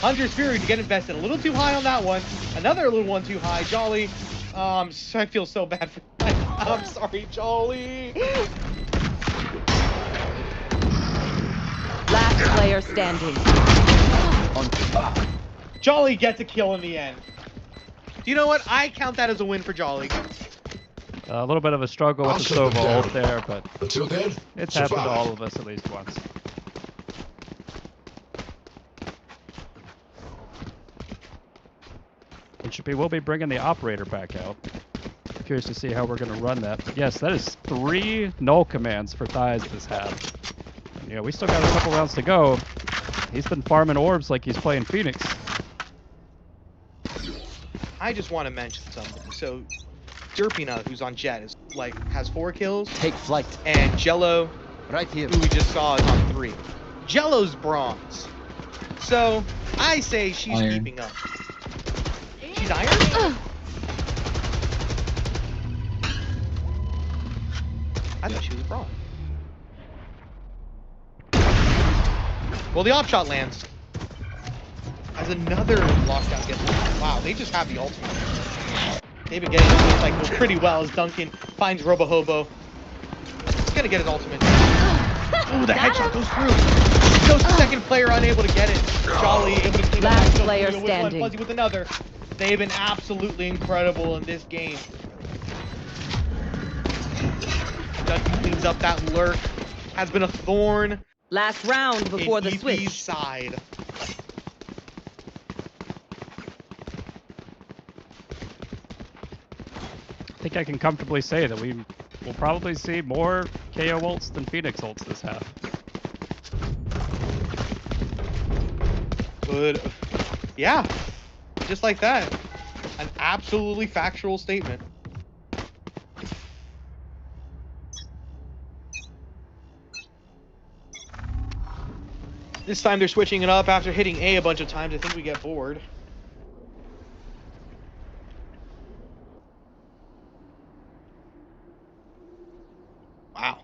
Speaker 4: Hunter's Fury to get invested. A little too high on that one. Another little one too high. Jolly. I feel so bad for I'm sorry, Jolly.
Speaker 5: Last player standing.
Speaker 4: Jolly gets a kill in the end. Do you know what? I count that as a win for Jolly.
Speaker 6: A little bit of a struggle with the Sova ult there, but
Speaker 9: Until then,
Speaker 6: it's happened to all of us at least once. Entropy will be bringing the operator back out. Curious to see how we're going to run that. But yes, that is 3 null commands for Thighs this half. And, you know, we still got a couple rounds to go. He's been farming orbs like he's playing Phoenix.
Speaker 4: I just want to mention something. So, Derpina, who's on Jet, is has 4 kills.
Speaker 9: Take flight.
Speaker 4: And Jello,
Speaker 9: Right here.
Speaker 4: who we just saw, is on 3. Jello's bronze. So, I say she's
Speaker 1: Iron.
Speaker 4: keeping up. She's iron? I thought she was bronze. Well, the op shot lands. As another lockdown gets launched. Wow, they just have the ultimate. They've been getting this cycle pretty well as Duncan finds Robohobo. He's gonna get his ultimate. Ooh, the headshot goes through. No second player unable to get it. Jolly able to clean up
Speaker 5: Last
Speaker 4: that kill.
Speaker 5: player
Speaker 4: Coolio with one,
Speaker 5: standing.
Speaker 4: Fuzzy with another. They've been absolutely incredible in this game. Duncan cleans up that lurk. Has been a thorn
Speaker 5: Last round before
Speaker 4: in
Speaker 5: the
Speaker 4: EP's
Speaker 5: switch.
Speaker 4: side.
Speaker 6: I think I can comfortably say that we will probably see more KO ults than Phoenix ults this half.
Speaker 4: Good. Yeah. Just like that. An absolutely factual statement. This time they're switching it up after hitting A bunch of times. I think we get bored. Wow.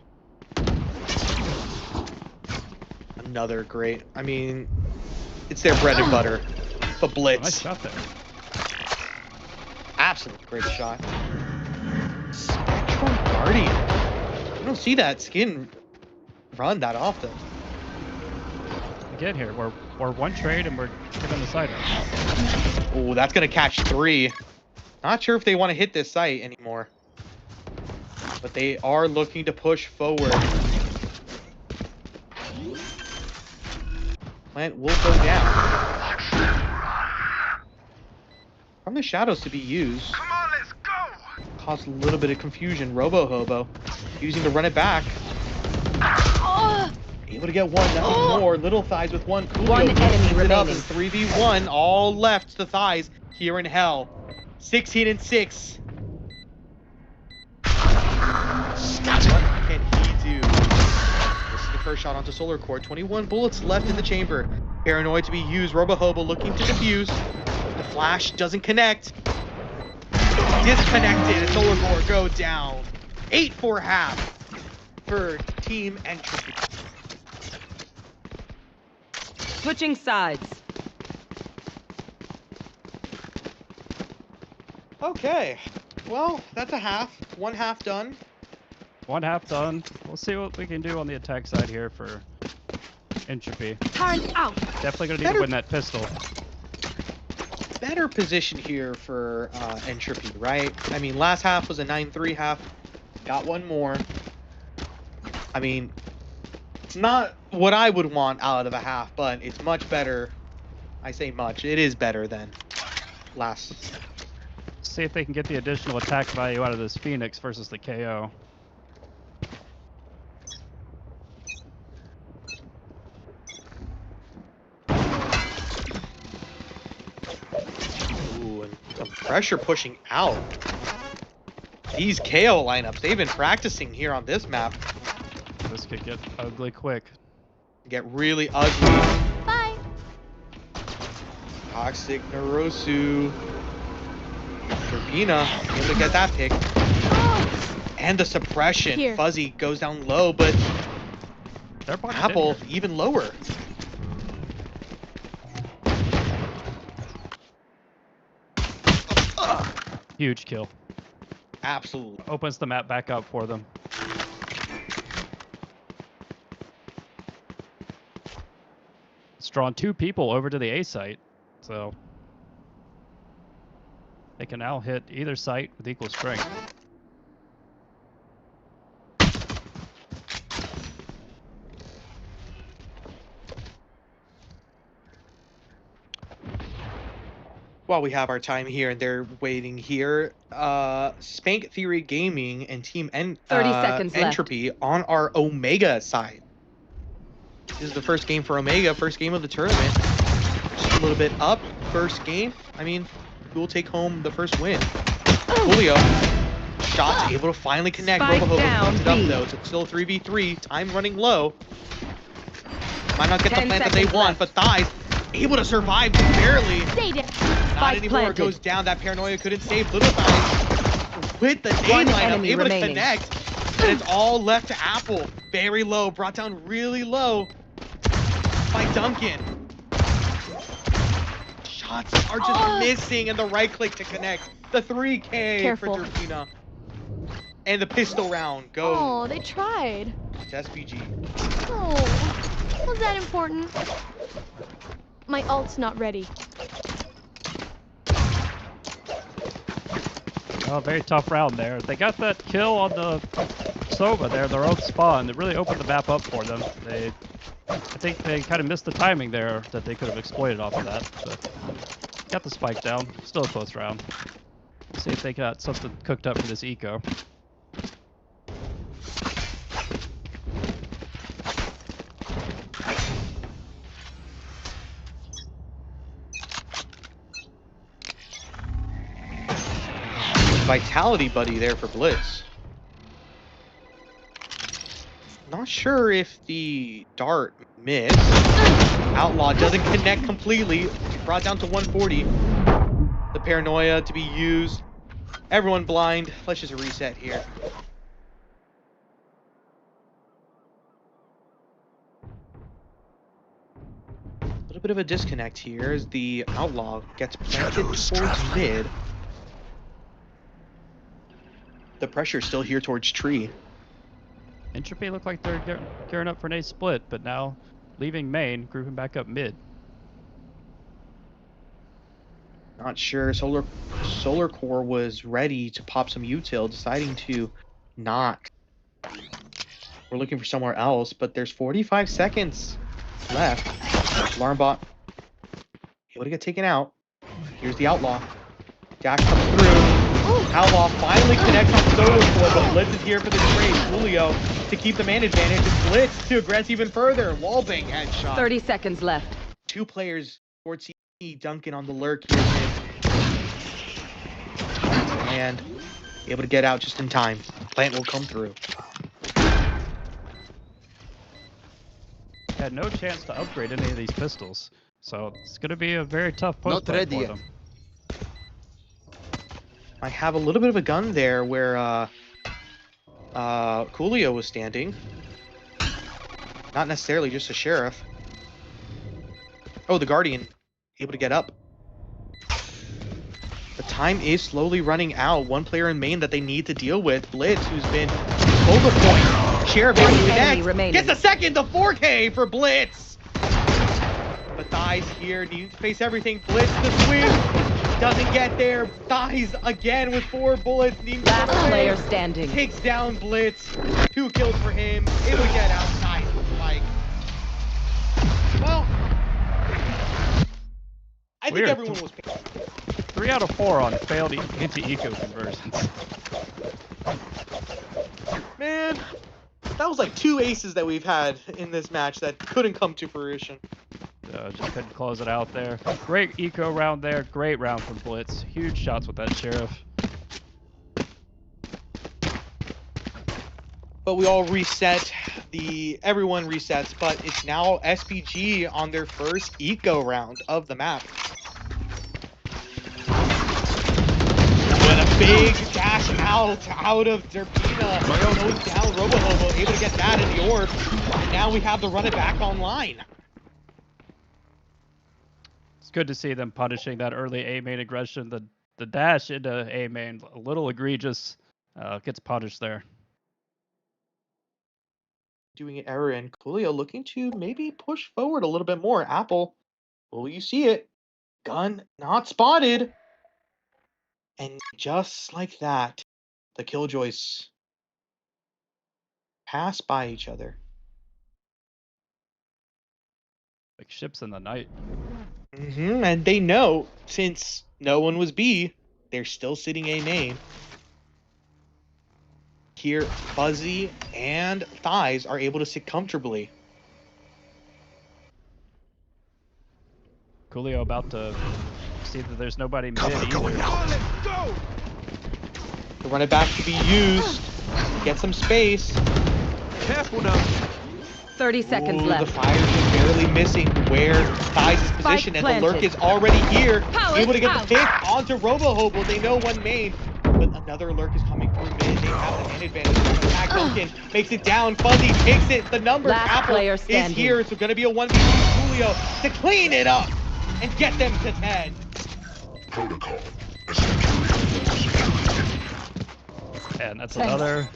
Speaker 4: Another great. I mean, it's their bread and butter. But Blitz.
Speaker 6: Nice shot there.
Speaker 4: Absolutely great shot. Spectrum Guardian. You don't see that skin run that often.
Speaker 6: Again here, we're one trade and we're giving the side up.
Speaker 4: Oh, that's gonna catch 3. Not sure if they want to hit this site anymore. But they are looking to push forward. Plant will go down. From the shadows to be used.
Speaker 9: Come on, let's go.
Speaker 4: Caused a little bit of confusion. Robohobo using to run it back. Able to get one, nothing more. Little Thighs with one. Coolio
Speaker 5: One enemy
Speaker 4: cleans it up
Speaker 5: remaining.
Speaker 4: in 3v1. All left to Thighs here in hell. 16-6. What can he do? This is the first shot onto Solar Core. 21 bullets left in the chamber. Paranoid to be used. Robohobo looking to defuse. The flash doesn't connect. Disconnected. Solar Core go down. 8-4 half for Team Entropy.
Speaker 5: Switching sides.
Speaker 4: Okay. Well, that's a half. 1 half done.
Speaker 6: One half done. We'll see what we can do on the attack side here for Entropy.
Speaker 5: Turn out.
Speaker 6: Definitely gonna need to win that pistol.
Speaker 4: Better position here for Entropy, right? I mean, last half was a 9-3 half. Got one more. I mean, it's not what I would want out of a half, but it's much better. I say much. It is better than last.
Speaker 6: See if they can get the additional attack value out of this Phoenix versus the KO.
Speaker 4: Ooh, and some pressure pushing out. These KO lineups, they've been practicing here on this map.
Speaker 6: This could get ugly quick.
Speaker 4: Get really ugly.
Speaker 10: Bye.
Speaker 4: Toxic Narosu. Turbina able to get that pick. And the suppression.
Speaker 10: Here.
Speaker 4: Fuzzy goes down low, but
Speaker 6: They're bunched in
Speaker 4: Apple
Speaker 6: here.
Speaker 4: even lower.
Speaker 6: Huge kill.
Speaker 4: Absolutely.
Speaker 6: Opens the map back up for them. It's drawn 2 people over to the A site, so they can now hit either site with equal strength.
Speaker 4: While we have our time here and they're waiting here, Spank Theory Gaming and Team
Speaker 5: 30 seconds left.
Speaker 4: Entropy on our Omega side. This is the first game for Omega, first game of the tournament. Just a little bit up, first game. I mean, who will take home the first win? Julio. Shots able to finally connect.
Speaker 5: Spike
Speaker 4: Bobohobo
Speaker 5: down,
Speaker 4: puts it up
Speaker 5: B.
Speaker 4: though. It's still 3v3. Time running low. Might not get the
Speaker 5: 10
Speaker 4: plant that they
Speaker 5: seconds
Speaker 4: want,
Speaker 5: left.
Speaker 4: but Thighs able to survive just barely.
Speaker 10: Stay down.
Speaker 4: Not
Speaker 5: Spike
Speaker 4: anymore.
Speaker 5: planted.
Speaker 4: Goes down. That paranoia couldn't save Little Thighs with the
Speaker 5: One
Speaker 4: nade lineup.
Speaker 5: enemy
Speaker 4: Able
Speaker 5: remaining.
Speaker 4: to connect. And it's all left to Apple. Very low. Brought down really low by Duncan. Shots are just missing, and the right click to connect. The 3K
Speaker 10: Careful.
Speaker 4: for Turkina. And the pistol round goes
Speaker 10: Oh, they tried.
Speaker 4: to SPG.
Speaker 10: Oh, was that important? My ult's not ready.
Speaker 6: Oh, very tough round there. They got that kill on the Sova there, their own spawn. It really opened the map up for them. I think they kind of missed the timing there that they could have exploited off of that. But got the spike down. Still a close round. See if they got something cooked up for this eco.
Speaker 4: Vitality buddy there for Blitz. Not sure if the dart missed. Outlaw doesn't connect completely. Brought down to 140. The paranoia to be used. Everyone blind. Let's just reset here. A little bit of a disconnect here as the outlaw gets planted towards mid. The pressure is still here towards tree.
Speaker 6: Entropy look like they're gearing up for an A split, but now leaving main, grouping back up mid.
Speaker 4: Not sure. Solar Core was ready to pop some util, deciding to not. We're looking for somewhere else, but there's 45 seconds left. Alarm bot able to get taken out. Here's the outlaw. Dash comes through. Outlaw finally connects on Solar Core, but Blitz is here for the trade. Julio to keep the man advantage. Blitz to aggress even further. Wallbang headshot.
Speaker 5: 30 seconds left.
Speaker 4: 2 players towards C. Duncan on the lurk here. And able to get out just in time. Plant will come through.
Speaker 6: Had no chance to upgrade any of these pistols, so it's going to be a very tough post for them.
Speaker 4: I have a little bit of a gun there where Coolio was standing. Not necessarily just a sheriff. Oh, the Guardian able to get up. The time is slowly running out. One player in main that they need to deal with. Blitz, who's been over point. Sheriff able to
Speaker 5: One enemy
Speaker 4: connect.
Speaker 5: remaining.
Speaker 4: Gets a second, the 4K for Blitz. But Thighs here, needing to face everything. Blitz the swing. Doesn't get there. Thighs again with 4 bullets. Needing
Speaker 5: Last
Speaker 4: to
Speaker 5: player standing.
Speaker 4: takes down Blitz. 2 kills for him. Able to get out. Thighs with Spike. Well, I think
Speaker 6: Weird.
Speaker 4: everyone was.
Speaker 6: 3 out of 4 on failed anti-eco conversions.
Speaker 4: Man, that was like 2 aces that we've had in this match that couldn't come to fruition.
Speaker 6: Just couldn't close it out there. Great eco round there. Great round from Blitz. Huge shots with that sheriff.
Speaker 4: But we all reset. Everyone resets, but it's now SPG on their first eco round of the map. big dash out of Derpina. Goes down, Robo-Hobo able to get that in the orb. And now we have to run it back online.
Speaker 6: It's good to see them punishing that early A main aggression. The dash into A main, a little egregious, gets punished there.
Speaker 4: Doing an error, and Coolio looking to maybe push forward a little bit more. Apple, will you see it? Gun not spotted. And just like that, the Killjoys pass by each other.
Speaker 6: Like ships in the night.
Speaker 4: And they know, since no one was B, they're still sitting A main. Here, Fuzzy and Thighs are able to sit comfortably.
Speaker 6: Coolio about to see that there's nobody mid either.
Speaker 9: Let's go!
Speaker 4: The run it back to be used. Get some space.
Speaker 9: Careful now.
Speaker 5: 30 seconds
Speaker 4: Ooh,
Speaker 5: left.
Speaker 4: The fire is barely missing where Thighs is positioned, and the lurk is already here.
Speaker 5: Power
Speaker 4: Able to get
Speaker 5: out.
Speaker 4: the pick onto Robo-Hobo. They know one main, but another lurk is coming through mid. They have the man advantage. Attack Duncan makes it down. Fuzzy takes it. The numbers.
Speaker 5: Last
Speaker 4: Apple
Speaker 5: player
Speaker 4: is
Speaker 5: standing.
Speaker 4: here. It's going to be a 1v2 Coolio to clean it up and get them to 10.
Speaker 6: And that's another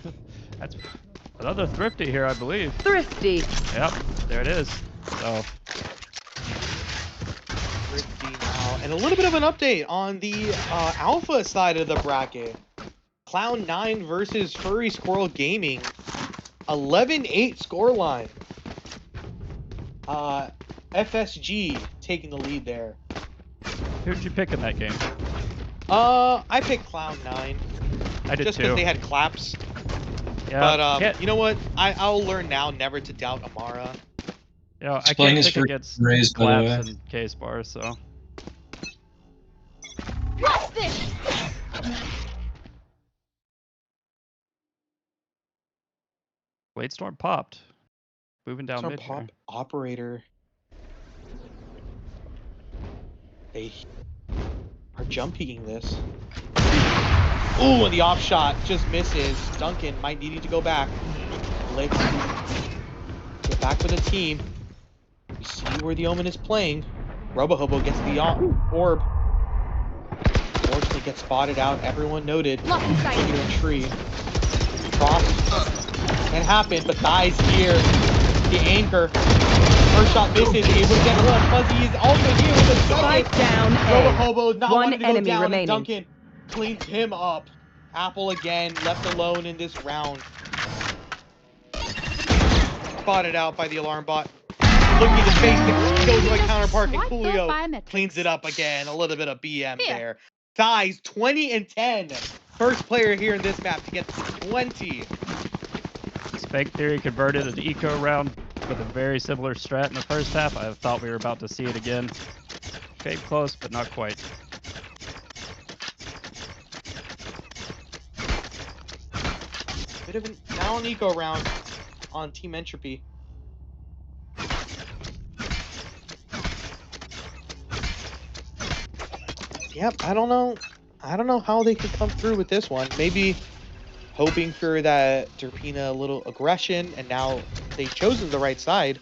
Speaker 6: Thrifty here, I believe.
Speaker 5: Thrifty.
Speaker 6: Yep, there it is. So
Speaker 4: Thrifty now. And a little bit of an update on the alpha side of the bracket. Cloud9 versus Furry Squirrel Gaming. 11-8 scoreline. FSG taking the lead there.
Speaker 6: who'd you pick in that game?
Speaker 4: I picked Cloud9.
Speaker 6: I did
Speaker 4: just
Speaker 6: too.
Speaker 4: because they had claps.
Speaker 6: Yeah,
Speaker 4: But you know what? I'll learn now never to doubt Amara.
Speaker 6: You know, I can't pick against claps and case bars, so.
Speaker 10: What's this?
Speaker 6: Blade Storm popped. Moving down
Speaker 4: Storm
Speaker 6: mid
Speaker 4: pop
Speaker 6: here.
Speaker 4: operator. They are jump peeking this. Ooh, and the off shot just misses. Duncan might need to go back. Blitz. Get back with the team. We see where the Omen is playing. Robo-Hobo gets the orb. Unfortunately gets spotted out. Everyone noted. Here in tree. Cross. Can happen, but dies here. The anchor. First shot misses. Able to get one. Fuzzy is also here with a
Speaker 5: Spike down.
Speaker 4: Robo-Hobo not
Speaker 5: One
Speaker 4: wanting to go
Speaker 5: enemy
Speaker 4: down.
Speaker 5: remaining.
Speaker 4: Duncan cleans him up. Apple again left alone in this round. Spotted out by the alarm bot. Looking to face the Killjoy counterpart, and Coolio cleans it up again. A little bit of BM there. Thighs 20 and 10. First player here in this map to get 20.
Speaker 6: Spank Theory converted an eco round with a very similar strat in the first half. I thought we were about to see it again. Came close, but not quite.
Speaker 4: Bit of an now an eco round on Team Entropy. Yep, I don't know how they could come through with this one. Maybe hoping for that Derpina a little aggression, and now they've chosen the right side.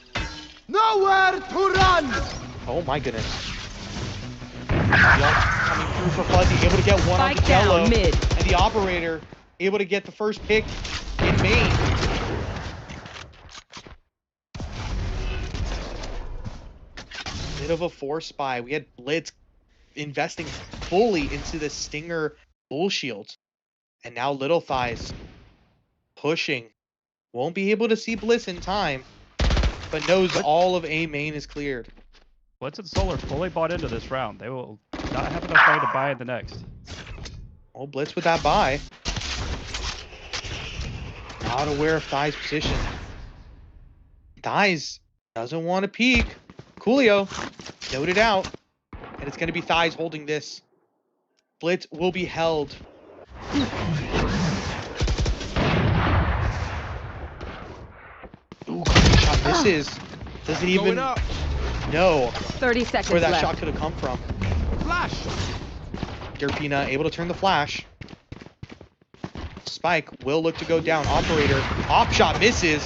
Speaker 9: Nowhere to run!
Speaker 4: Oh my goodness. Coming through for Fuzzy, able to get one on the Jello.
Speaker 5: Mid.
Speaker 4: And the operator able to get the first pick in main. Bit of a force spy. We had Blitz investing fully into the Stinger bull shield. And now Little Thighs pushing. Won't be able to see Bliss in time, but knows all of A main is cleared.
Speaker 6: Blitz and Solar fully bought into this round. They will not have enough money to buy in the next.
Speaker 4: Oh, Blitz with that buy. Not aware of Thighs' position. Thighs doesn't want to peek. Coolio noted out. And it's going to be Thighs holding this. Blitz will be held. Ooh, shot misses. Doesn't even know
Speaker 5: 30 seconds
Speaker 4: where that
Speaker 5: left.
Speaker 4: shot could have come from.
Speaker 9: Flash!
Speaker 4: Derpina able to turn the flash. spike will look to go down. Operator, op shot misses.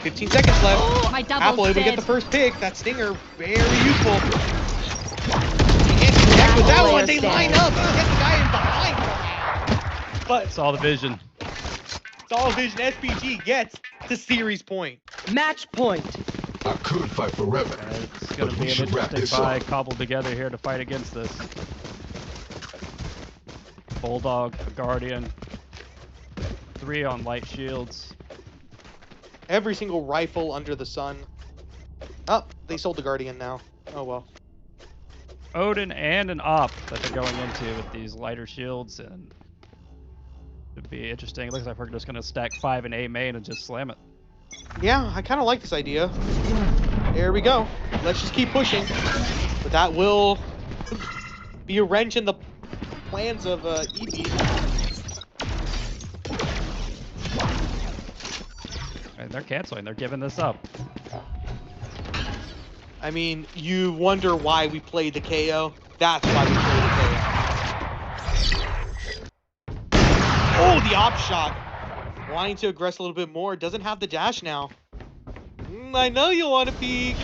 Speaker 4: 15 seconds left.
Speaker 5: Oh, my double's
Speaker 4: Apple able to get
Speaker 5: dead.
Speaker 4: the first pick. That stinger, very useful. He can't connect with that one. They line up. He gets the guy in behind. But
Speaker 6: It's all the vision.
Speaker 4: it's all vision. SPG gets to series point.
Speaker 5: Match point.
Speaker 9: I could fight forever.
Speaker 6: It's going to be an interesting fight cobbled together here to fight against this. Bulldog, Guardian, 3 on light shields.
Speaker 4: Every single rifle under the sun. Oh, they sold the Guardian now. Oh well.
Speaker 6: Odin and an op that they're going into with these lighter shields, and it'd be interesting. It looks like we're just going to stack 5 and A main and just slam it.
Speaker 4: Yeah, I kind of like this idea. There we go. Let's just keep pushing. But that will be a wrench in the plans of EP.
Speaker 6: And they're canceling. They're giving this up.
Speaker 4: I mean, you wonder why we played the KO. That's why we played the KO. Oh, the op shot. Wanting to aggress a little bit more. Doesn't have the dash now. I know you want to peek.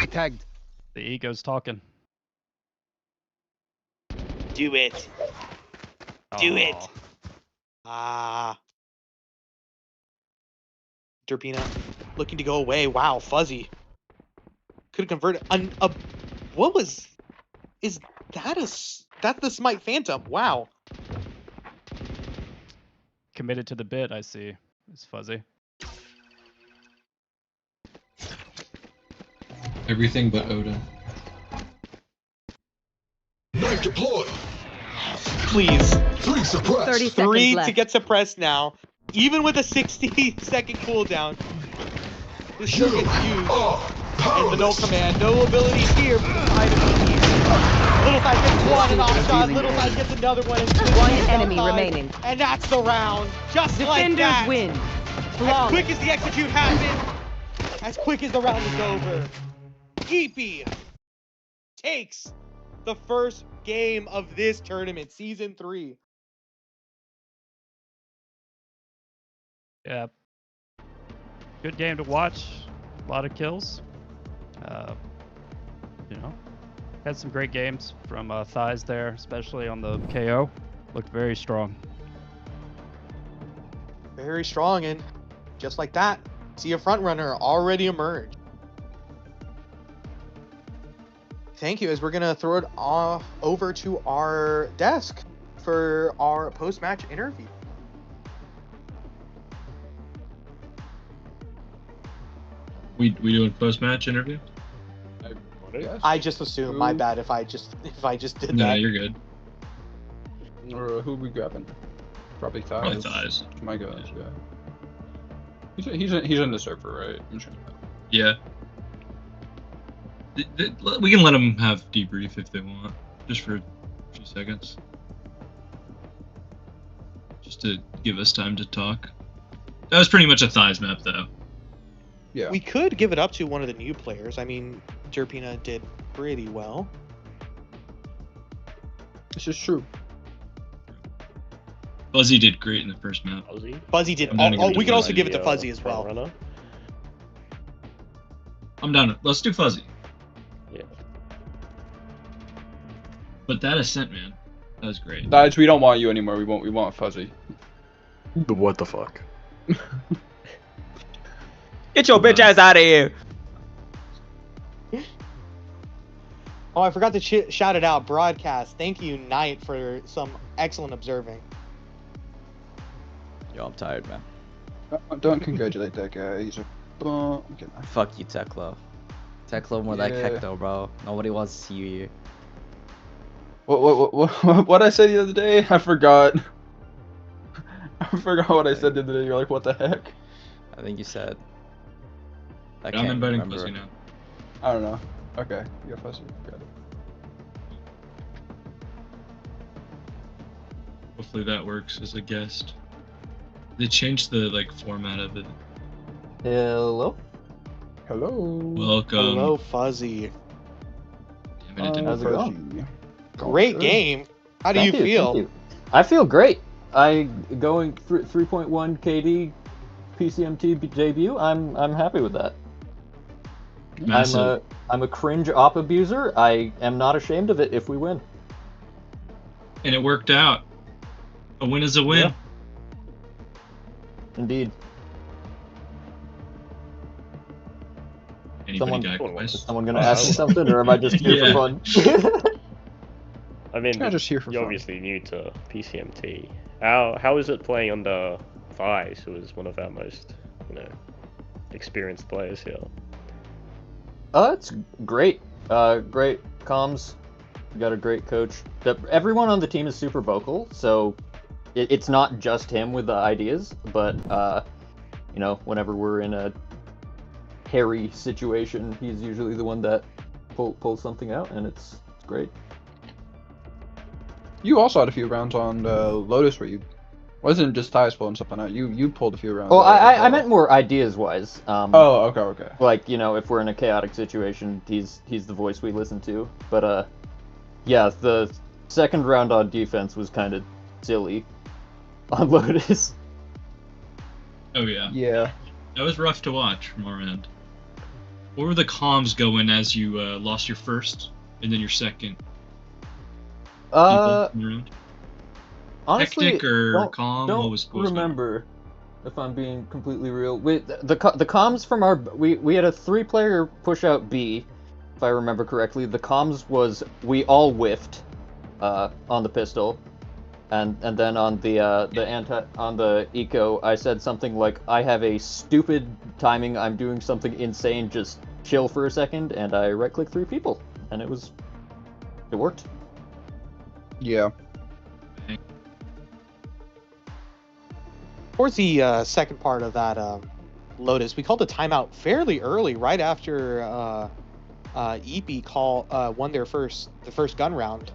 Speaker 6: Tagged. The ego's talking.
Speaker 4: Do it. Do it. Ah. Derpina looking to go away. Wow, Fuzzy. Could have converted. What was... Is that that's the Smite Phantom. Wow.
Speaker 6: Committed to the bit, I see. It's Fuzzy.
Speaker 1: Everything but Odin.
Speaker 9: Knife deployed.
Speaker 4: Please.
Speaker 9: 3 suppressed.
Speaker 5: 30 seconds
Speaker 4: 3
Speaker 5: left.
Speaker 4: to get suppressed now. Even with a 60-second cooldown. This still gets used. And the no command. No abilities here for the side of EP. Little side gets one and off shot. Little side gets another one. And
Speaker 5: One enemy remaining.
Speaker 4: And that's the round. Just like
Speaker 5: Defenders
Speaker 4: that.
Speaker 5: win.
Speaker 4: As
Speaker 5: Flawless.
Speaker 4: quick as the execute happened. As quick as the round is over. EP takes the first game of this tournament, Season 3.
Speaker 6: Yeah. Good game to watch. A lot of kills. You know, had some great games from Thighs there, especially on the KO. Looked very strong.
Speaker 4: Very strong, and just like that, see a front runner already emerge. Thank you, as we're gonna throw it over to our desk for our post-match interview.
Speaker 1: We doing post-match interview?
Speaker 4: I just assumed. My bad if I just did that.
Speaker 1: No, you're good.
Speaker 2: Or who we grabbing? Probably Thighs.
Speaker 1: Probably Thighs.
Speaker 2: My gosh, yeah. He's in the server, right? I'm sure.
Speaker 1: Yeah. We can let them have debrief if they want, just for a few seconds. Just to give us time to talk. That was pretty much a Thighs map, though.
Speaker 2: Yeah.
Speaker 4: We could give it up to one of the new players. I mean, Derpina did pretty well.
Speaker 2: This is true.
Speaker 1: Fuzzy did great in the first map.
Speaker 4: Fuzzy did.
Speaker 1: I'm down to give it
Speaker 4: We
Speaker 1: to
Speaker 4: could also
Speaker 1: Fuzzy.
Speaker 4: give it to Fuzzy as well.
Speaker 3: Runner.
Speaker 1: I'm down. Let's do Fuzzy.
Speaker 3: Yeah.
Speaker 1: But that ascent, man, that was great.
Speaker 2: Thighs, we don't want you anymore. We want Fuzzy.
Speaker 13: What the fuck?
Speaker 14: Get your bitch ass out of here.
Speaker 4: Oh, I forgot to shout it out. Broadcast. Thank you, Knight, for some excellent observing.
Speaker 14: Yo, I'm tired, man.
Speaker 2: Don't congratulate that guy. He's a bum.
Speaker 14: Fuck you, Teklo. Teklo more like Hector, bro. Nobody wants to see you here.
Speaker 2: What I said the other day? I forgot. I forgot what I said the other day. You're like, what the heck?
Speaker 14: I think you said.
Speaker 1: I'm inviting Fuzzy now.
Speaker 2: I don't know. Okay, you got Fuzzy. Got it.
Speaker 1: Hopefully that works as a guest. They changed the format of it.
Speaker 14: Hello.
Speaker 2: Hello.
Speaker 1: Welcome.
Speaker 4: Hello, Fuzzy.
Speaker 1: Damn it, it didn't
Speaker 14: How's it
Speaker 1: work.
Speaker 14: going?
Speaker 4: Great game. How do you feel?
Speaker 14: Thank you.
Speaker 15: I feel great. Going 3.1 KD PCMT debut. I'm happy with that.
Speaker 1: Massive.
Speaker 15: I'm a cringe op abuser. I am not ashamed of it if we win.
Speaker 1: And it worked out. A win is a win.
Speaker 15: Yeah.
Speaker 1: Anybody
Speaker 15: Indeed. Is someone gonna ask me something, or am I just here for fun?
Speaker 3: I mean,
Speaker 2: just here for
Speaker 3: you're
Speaker 2: fun.
Speaker 3: obviously new to PCMT. How is it playing under Thighs, who is one of our most, experienced players here?
Speaker 15: It's great. Great comms. We got a great coach. Everyone on the team is super vocal, so it's not just him with the ideas, but whenever we're in a hairy situation, he's usually the one that pulls something out, and it's great.
Speaker 2: You also had a few rounds on Lotus where you wasn't just Thighs pulling something out. You pulled a few rounds.
Speaker 15: Oh, I meant more ideas wise.
Speaker 2: Okay.
Speaker 15: Like, if we're in a chaotic situation, he's the voice we listen to. But yeah, the second round on defense was kind of silly on Lotus.
Speaker 1: Oh yeah.
Speaker 2: Yeah.
Speaker 1: That was rough to watch from our end. What were the comms going as you lost your first and then your second?
Speaker 15: Honestly,
Speaker 1: Hectic or calm?
Speaker 15: Don't
Speaker 1: what was
Speaker 15: remember, if I'm being completely real. The comms from our we had a 3-player push out B, if I remember correctly. The comms was we all whiffed on the pistol, and then on the eco, I said something like, I have a stupid timing. I'm doing something insane. Just chill for a second, and I right-click 3 people, and it worked.
Speaker 2: Yeah.
Speaker 4: Towards the second part of that Lotus, we called a timeout fairly early, right after EP won the first gun round.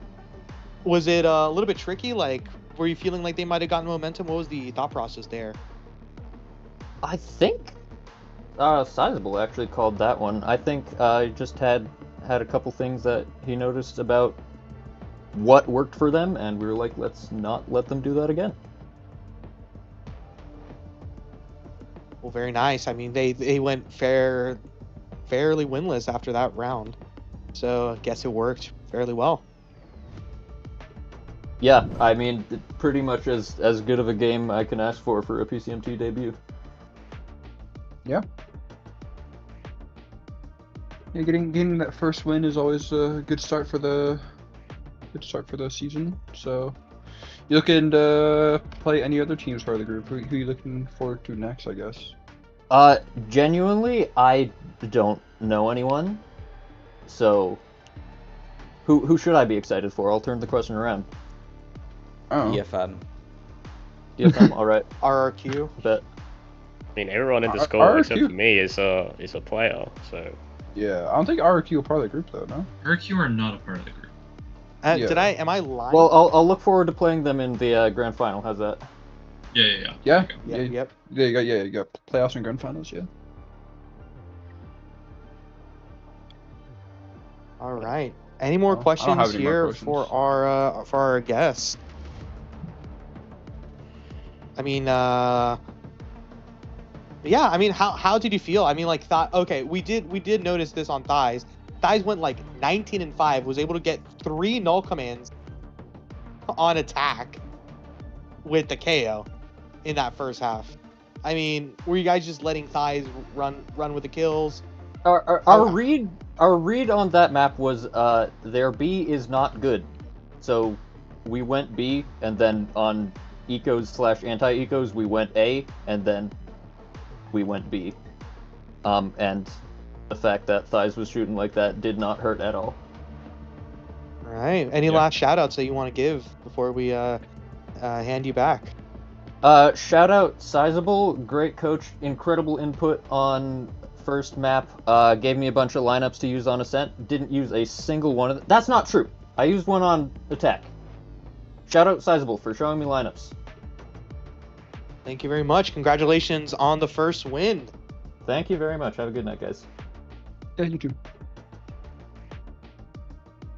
Speaker 4: Was it a little bit tricky? Like, were you feeling like they might have gotten momentum? What was the thought process there?
Speaker 15: I think Sizable actually called that one. I think I just had a couple things that he noticed about what worked for them, and we were like, let's not let them do that again.
Speaker 4: Well, very nice. I mean, they went fairly winless after that round, so I guess it worked fairly well.
Speaker 15: Yeah, I mean, pretty much as good of a game I can ask for a PCMT debut.
Speaker 2: Yeah. Yeah, getting that first win is always a good start for the season. So, you looking to play any other teams part of the group? Who are you looking forward to next, I guess?
Speaker 15: Genuinely, I don't know anyone. So, who should I be excited for? I'll turn the question around.
Speaker 2: Oh.
Speaker 14: EFM.
Speaker 15: EFM, all right.
Speaker 4: RRQ.
Speaker 15: Bet.
Speaker 3: I mean, everyone in the score except for me is a player. So.
Speaker 2: Yeah, I don't think RRQ are part of the group though. No.
Speaker 1: RRQ are not a part of the group.
Speaker 2: Yeah.
Speaker 4: Am I lying?
Speaker 15: Well, I'll look forward to playing them in the grand final. How's that?
Speaker 1: Yeah.
Speaker 2: Yeah.
Speaker 4: Yep.
Speaker 2: Yeah, you got playoffs and grand finals. Yeah.
Speaker 4: All right. Any more questions here for our guests? I mean, yeah. I mean, how did you feel? I mean, like, okay, we did notice this on Thighs. Thighs went like 19-5, was able to get 3 null commands on attack with the KO in that first half. I mean, were you guys just letting Thighs run with the kills?
Speaker 15: Our read on that map was their B is not good, so we went B, and then on ecos / anti-ecos we went A, and then we went B. And the fact that Thighs was shooting like that did not hurt at all.
Speaker 4: All right. Any last shout-outs that you want to give before we hand you back?
Speaker 15: Shout out Sizable, great coach, incredible input on first map. Gave me a bunch of lineups to use on Ascent. Didn't use a single one of them. That's not true. I used one on Attack. Shout out Sizable for showing me lineups.
Speaker 4: Thank you very much. Congratulations on the first win.
Speaker 15: Thank you very much. Have a good night, guys.
Speaker 2: Yeah, you too.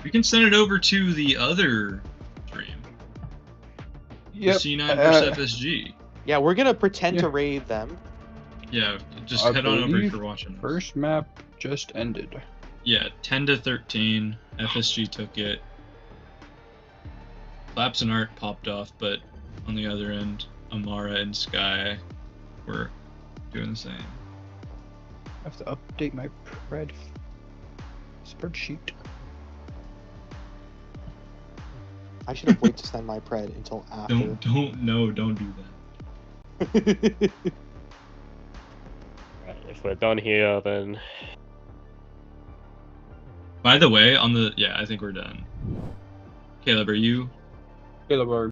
Speaker 1: We can send it over to the other stream.
Speaker 2: Yep.
Speaker 1: C9 versus FSG.
Speaker 4: Yeah, we're gonna pretend to raid them.
Speaker 1: Yeah, just
Speaker 2: I
Speaker 1: head on over
Speaker 2: believe
Speaker 1: for watching.
Speaker 2: First map just ended.
Speaker 1: Yeah, 10-13. FSG took it. Laps and Art popped off, but on the other end, Amara and Sky were doing the same.
Speaker 2: I have to update my pred spreadsheet.
Speaker 4: I should have waited to send my pred until after.
Speaker 1: Don't do that.
Speaker 3: Right, if we're done here, then
Speaker 1: By the way, I think we're done. Caleb, are you?
Speaker 2: Caleb, are